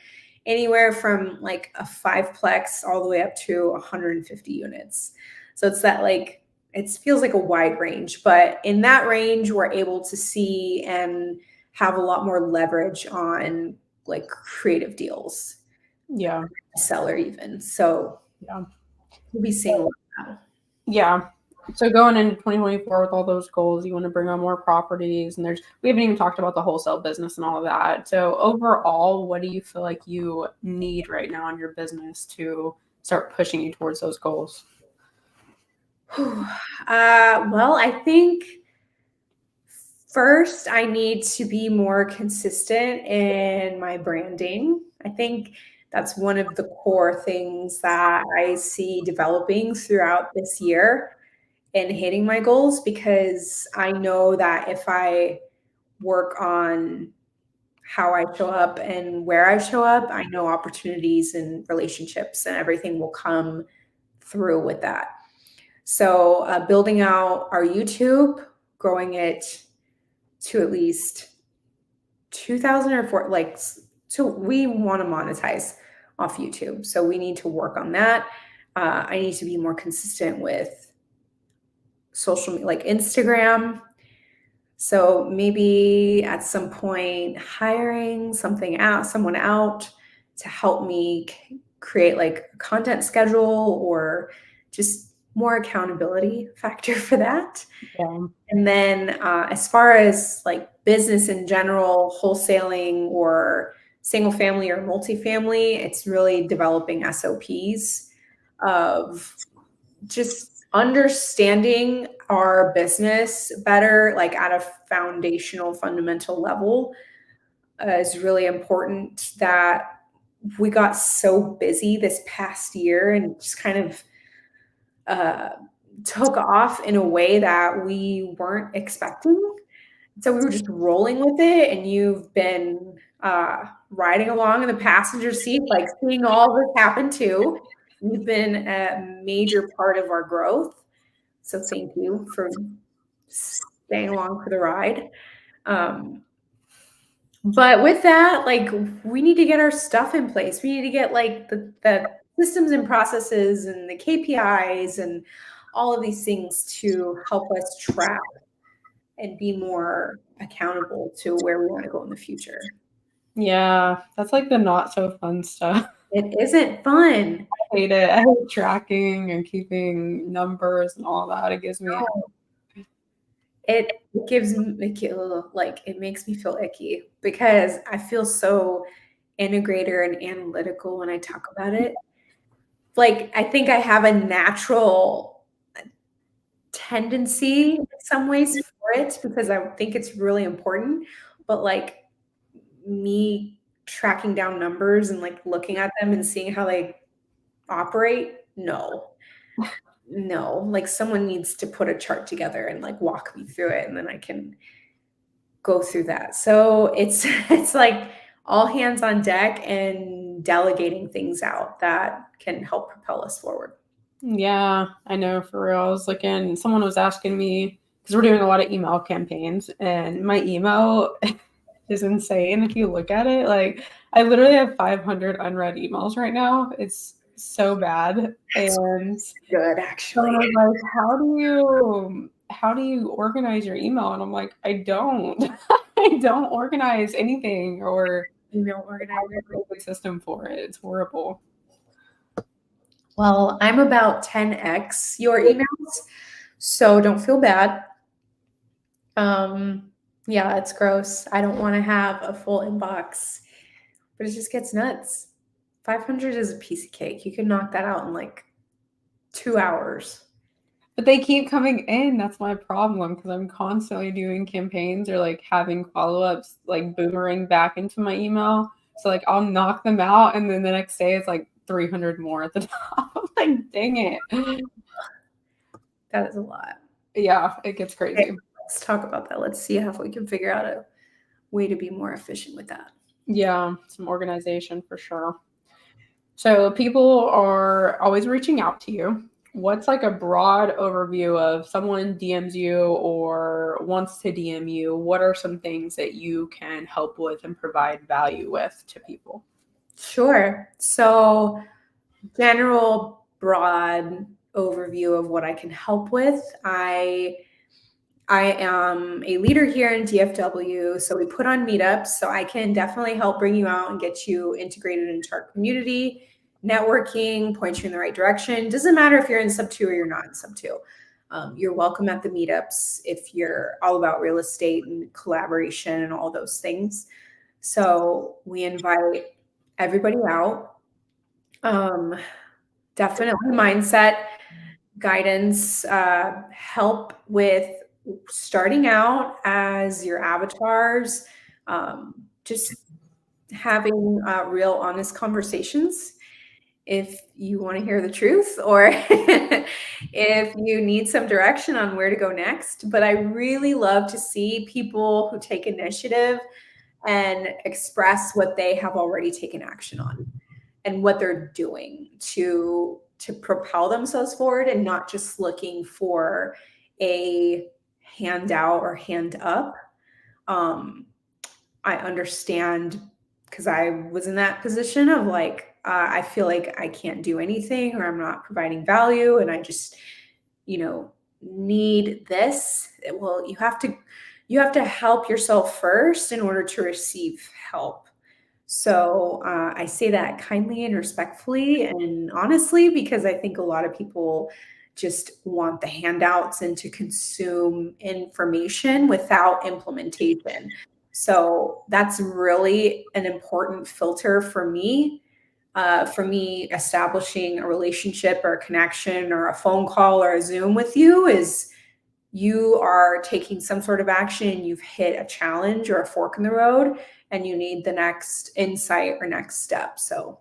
anywhere from like a 5-plex all the way up to 150 units. So it's that like, it feels like a wide range, but in that range, we're able to see and have a lot more leverage on like creative deals. Yeah. Seller even. So yeah, we'll be seeing a lot of that. Yeah. So going into 2024 with all those goals, you want to bring on more properties, and we haven't even talked about the wholesale business and all of that. So overall, what do you feel like you need right now in your business to start pushing you towards those goals? Well, I think first I need to be more consistent in my branding. I think that's one of the core things that I see developing throughout this year and hitting my goals, because I know that if I work on how I show up and where I show up, I know opportunities and relationships and everything will come through with that. So building out our YouTube, growing it to at least 2,000 or 4, like, so we want to monetize off YouTube. So we need to work on that. I need to be more consistent with social media, like Instagram. So maybe at some point hiring someone out to help me create like a content schedule or just more accountability factor for that. Yeah. And then as far as like business in general, wholesaling or single family or multifamily, it's really developing SOPs of just understanding our business better, like at a foundational, fundamental level, is really important. That we got so busy this past year and just kind of took off in a way that we weren't expecting. So we were just rolling with it, and you've been riding along in the passenger seat, like seeing all this happen too. You've been a major part of our growth. So thank you for staying along for the ride. But with that, like we need to get our stuff in place. We need to get like the systems and processes and the KPIs and all of these things to help us track and be more accountable to where we want to go in the future. Yeah, that's like the not so fun stuff. It isn't fun. I hate it. I hate tracking and keeping numbers and all that. It gives me It gives me like it makes me feel icky because I feel so integrator and analytical when I talk about it. Like I think I have a natural tendency in some ways for it because I think it's really important. But like me tracking down numbers and like looking at them and seeing how they operate, no. No, like someone needs to put a chart together and like walk me through it and then I can go through that. So it's it's like all hands on deck and delegating things out that can help propel us forward. Yeah, I know, for real. I was looking, someone was asking me, because we're doing a lot of email campaigns, and my email is insane if you look at it. Like, I literally have 500 unread emails right now. It's so bad. And Good, someone actually. was like, how do you organize your email? And I'm like, I don't. I don't organize anything or Email have organizer. a good system for it. It's horrible. Well, I'm about 10x your emails, so don't feel bad. Yeah, it's gross. I don't want to have a full inbox, but it just gets nuts. 500 is a piece of cake. You can knock that out in like 2 hours. But they keep coming in. That's my problem because I'm constantly doing campaigns or like having follow-ups like boomerang back into my email. So like I'll knock them out and then the next day it's like 300 more at the top. I'm like, dang it. That is a lot. Yeah, it gets Okay, crazy. let's talk about that. Let's see if we can figure out a way to be more efficient with that. Yeah, some organization for sure. So people are always reaching out to you. What's like a broad overview of someone DMs you or wants to DM you? What are some things that you can help with and provide value with to people? Sure. So, general broad overview of what I can help with. I am a leader here in DFW, so we put on meetups. So I can definitely help bring you out and get you integrated into our community, networking, point you in the right direction. Doesn't matter if you're in sub two or you're not in sub two. You're welcome at the meetups if you're all about real estate and collaboration and all those things. So we invite everybody out. Um, Definitely mindset guidance, help with starting out as your avatars, just having real honest conversations if you want to hear the truth or if you need some direction on where to go next. But I really love to see people who take initiative and express what they have already taken action on and what they're doing to propel themselves forward and not just looking for a handout or hand up. um, I understand because I was in that position of like I feel like I can't do anything or I'm not providing value and I just need this. Well, you have to help yourself first in order to receive help. So I say that kindly and respectfully and honestly because I think a lot of people just want the handouts and to consume information without implementation. So that's really an important filter for me. For me, establishing a relationship or a connection or a phone call or a Zoom with you is you are taking some sort of action, you've hit a challenge or a fork in the road, and you need the next insight or next step. So,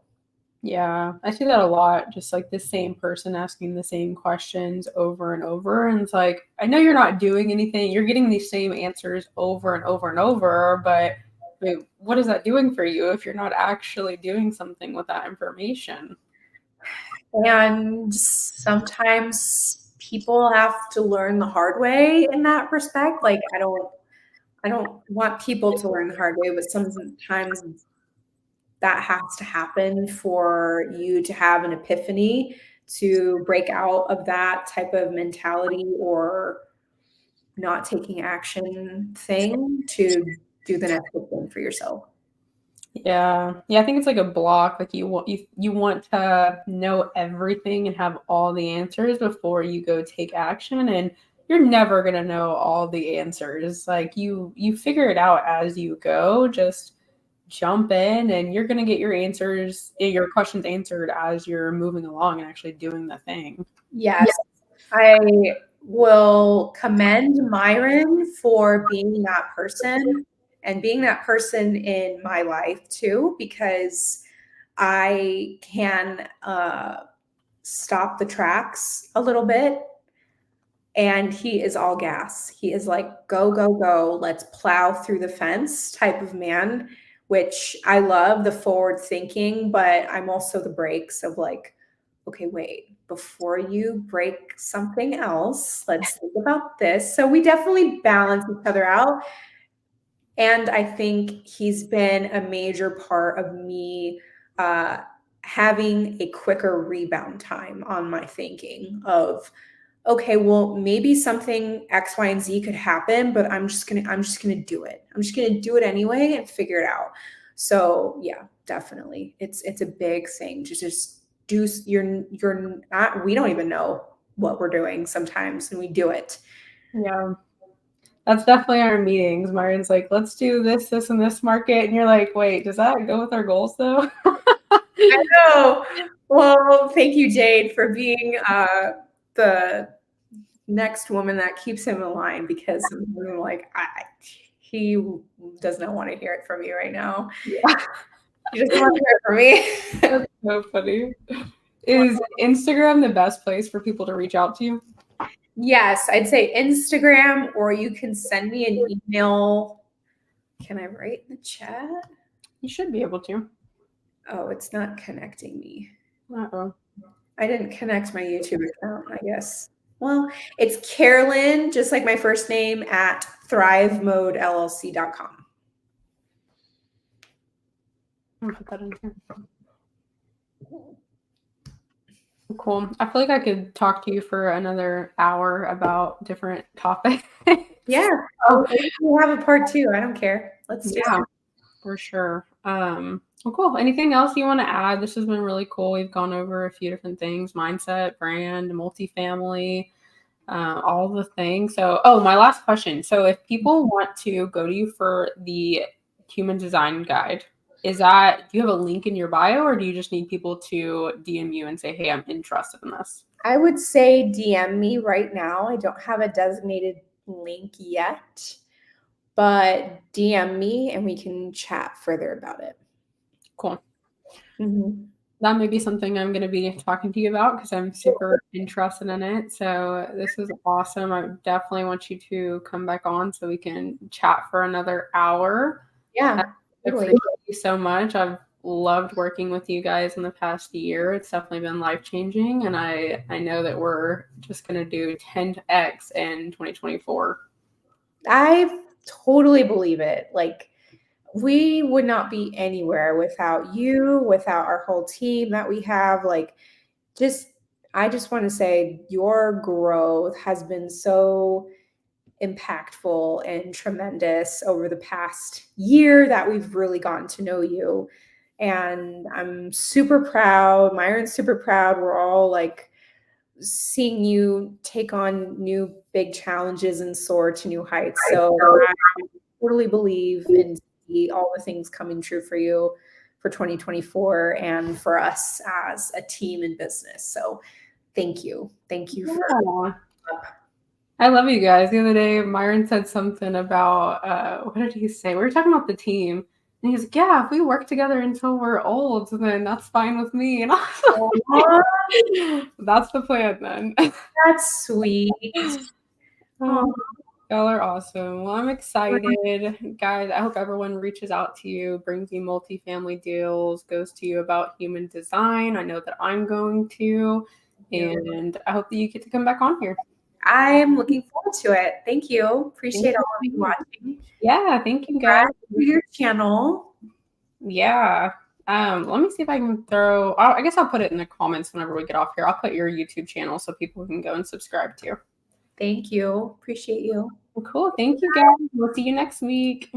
Yeah, I see that a lot. Just like the same person asking the same questions over and over. And it's like, I know you're not doing anything. You're getting these same answers over and over and over. But wait, what is that doing for you if you're not actually doing something with that information? and sometimes people have to learn the hard way in that respect. Like I don't want people to learn the hard way, but sometimes that has to happen for you to have an epiphany to break out of that type of mentality or not taking action thing to do the next big thing for yourself. Yeah. Yeah, I think it's like a block. Like you want to know everything and have all the answers before you go take action, and you're never going to know all the answers. Like you figure it out as you go. Just jump in and you're going to get your questions answered as you're moving along and actually doing the thing. Yes. I will commend Myron for being that person and being that person in my life too, because I can stop the tracks a little bit. And he is all gas. He is like, go, go, go. Let's plow through the fence type of man, which I love the forward thinking, but I'm also the brakes of like, okay, wait, before you break something else, let's think about this. So we definitely balance each other out. And I think he's been a major part of me having a quicker rebound time on my thinking of, okay, well, maybe something X, Y, and Z could happen, but I'm just gonna do it. I'm just gonna do it anyway and figure it out. So yeah, definitely. It's a big thing to just do. You're not, we don't even know what we're doing sometimes and we do it. Yeah. That's definitely our meetings. Myron's like, let's do this, this, and this market. And you're like, wait, does that go with our goals though? I know. Well, thank you, Jade, for being the next woman that keeps him in line, because I'm like, he does not want to hear it from you right now. Yeah. He doesn't want to hear it from me. That's so funny. Is Instagram the best place for people to reach out to you? Yes, I'd say Instagram, or you can send me an email. Can I write in the chat? You should be able to. Oh, it's not connecting me. Uh-oh. I didn't connect my YouTube account, I guess. Well, it's Karolyn, just like my first name, at thrivemodellc.com. I'll put that in here. Cool. I feel like I could talk to you for another hour about different topics. Yeah. Oh, we'll have a part 2. I don't care. Let's do it. For sure. Well, cool. Anything else you want to add? This has been really cool. We've gone over a few different things: mindset, brand, multifamily, all the things. So, my last question. So, if people want to go to you for the human design guide, do you have a link in your bio, or do you just need people to DM you and say, hey, I'm interested in this? I would say DM me right now. I don't have a designated link yet, but DM me and we can chat further about it. Cool. Mm-hmm. That may be something I'm going to be talking to you about because I'm super interested in it. So this is awesome. I definitely want you to come back on so we can chat for another hour. Yeah. I appreciate you so much. I've loved working with you guys in the past year. It's definitely been life-changing, and I know that we're just going to do 10x in 2024. I totally believe it. Like, we would not be anywhere without you, without our whole team that we have. Like, I just want to say your growth has been so impactful and tremendous over the past year that we've really gotten to know you. And I'm super proud. Myron's super proud. We're all like seeing you take on new big challenges and soar to new heights. So I totally believe in all the things coming true for you for 2024 and for us as a team in business. So thank you. Thank you for I love you guys. The other day, Myron said something about, what did he say? We were talking about the team. And he was like, yeah, if we work together until we're old, then that's fine with me. And I was like, that's the plan then. That's sweet. Y'all are awesome. Well, I'm excited. Guys, I hope everyone reaches out to you, brings you multifamily deals, goes to you about human design. I know that I'm going to. And I hope that you get to come back on here. I am looking forward to it. Thank you. Appreciate all of you watching. Yeah, thank you guys. For your channel. Yeah. Let me see if I can throw. I guess I'll put it in the comments whenever we get off here. I'll put your YouTube channel so people can go and subscribe to. Thank you. Appreciate you. Well, cool. Thank you, guys. We'll see you next week.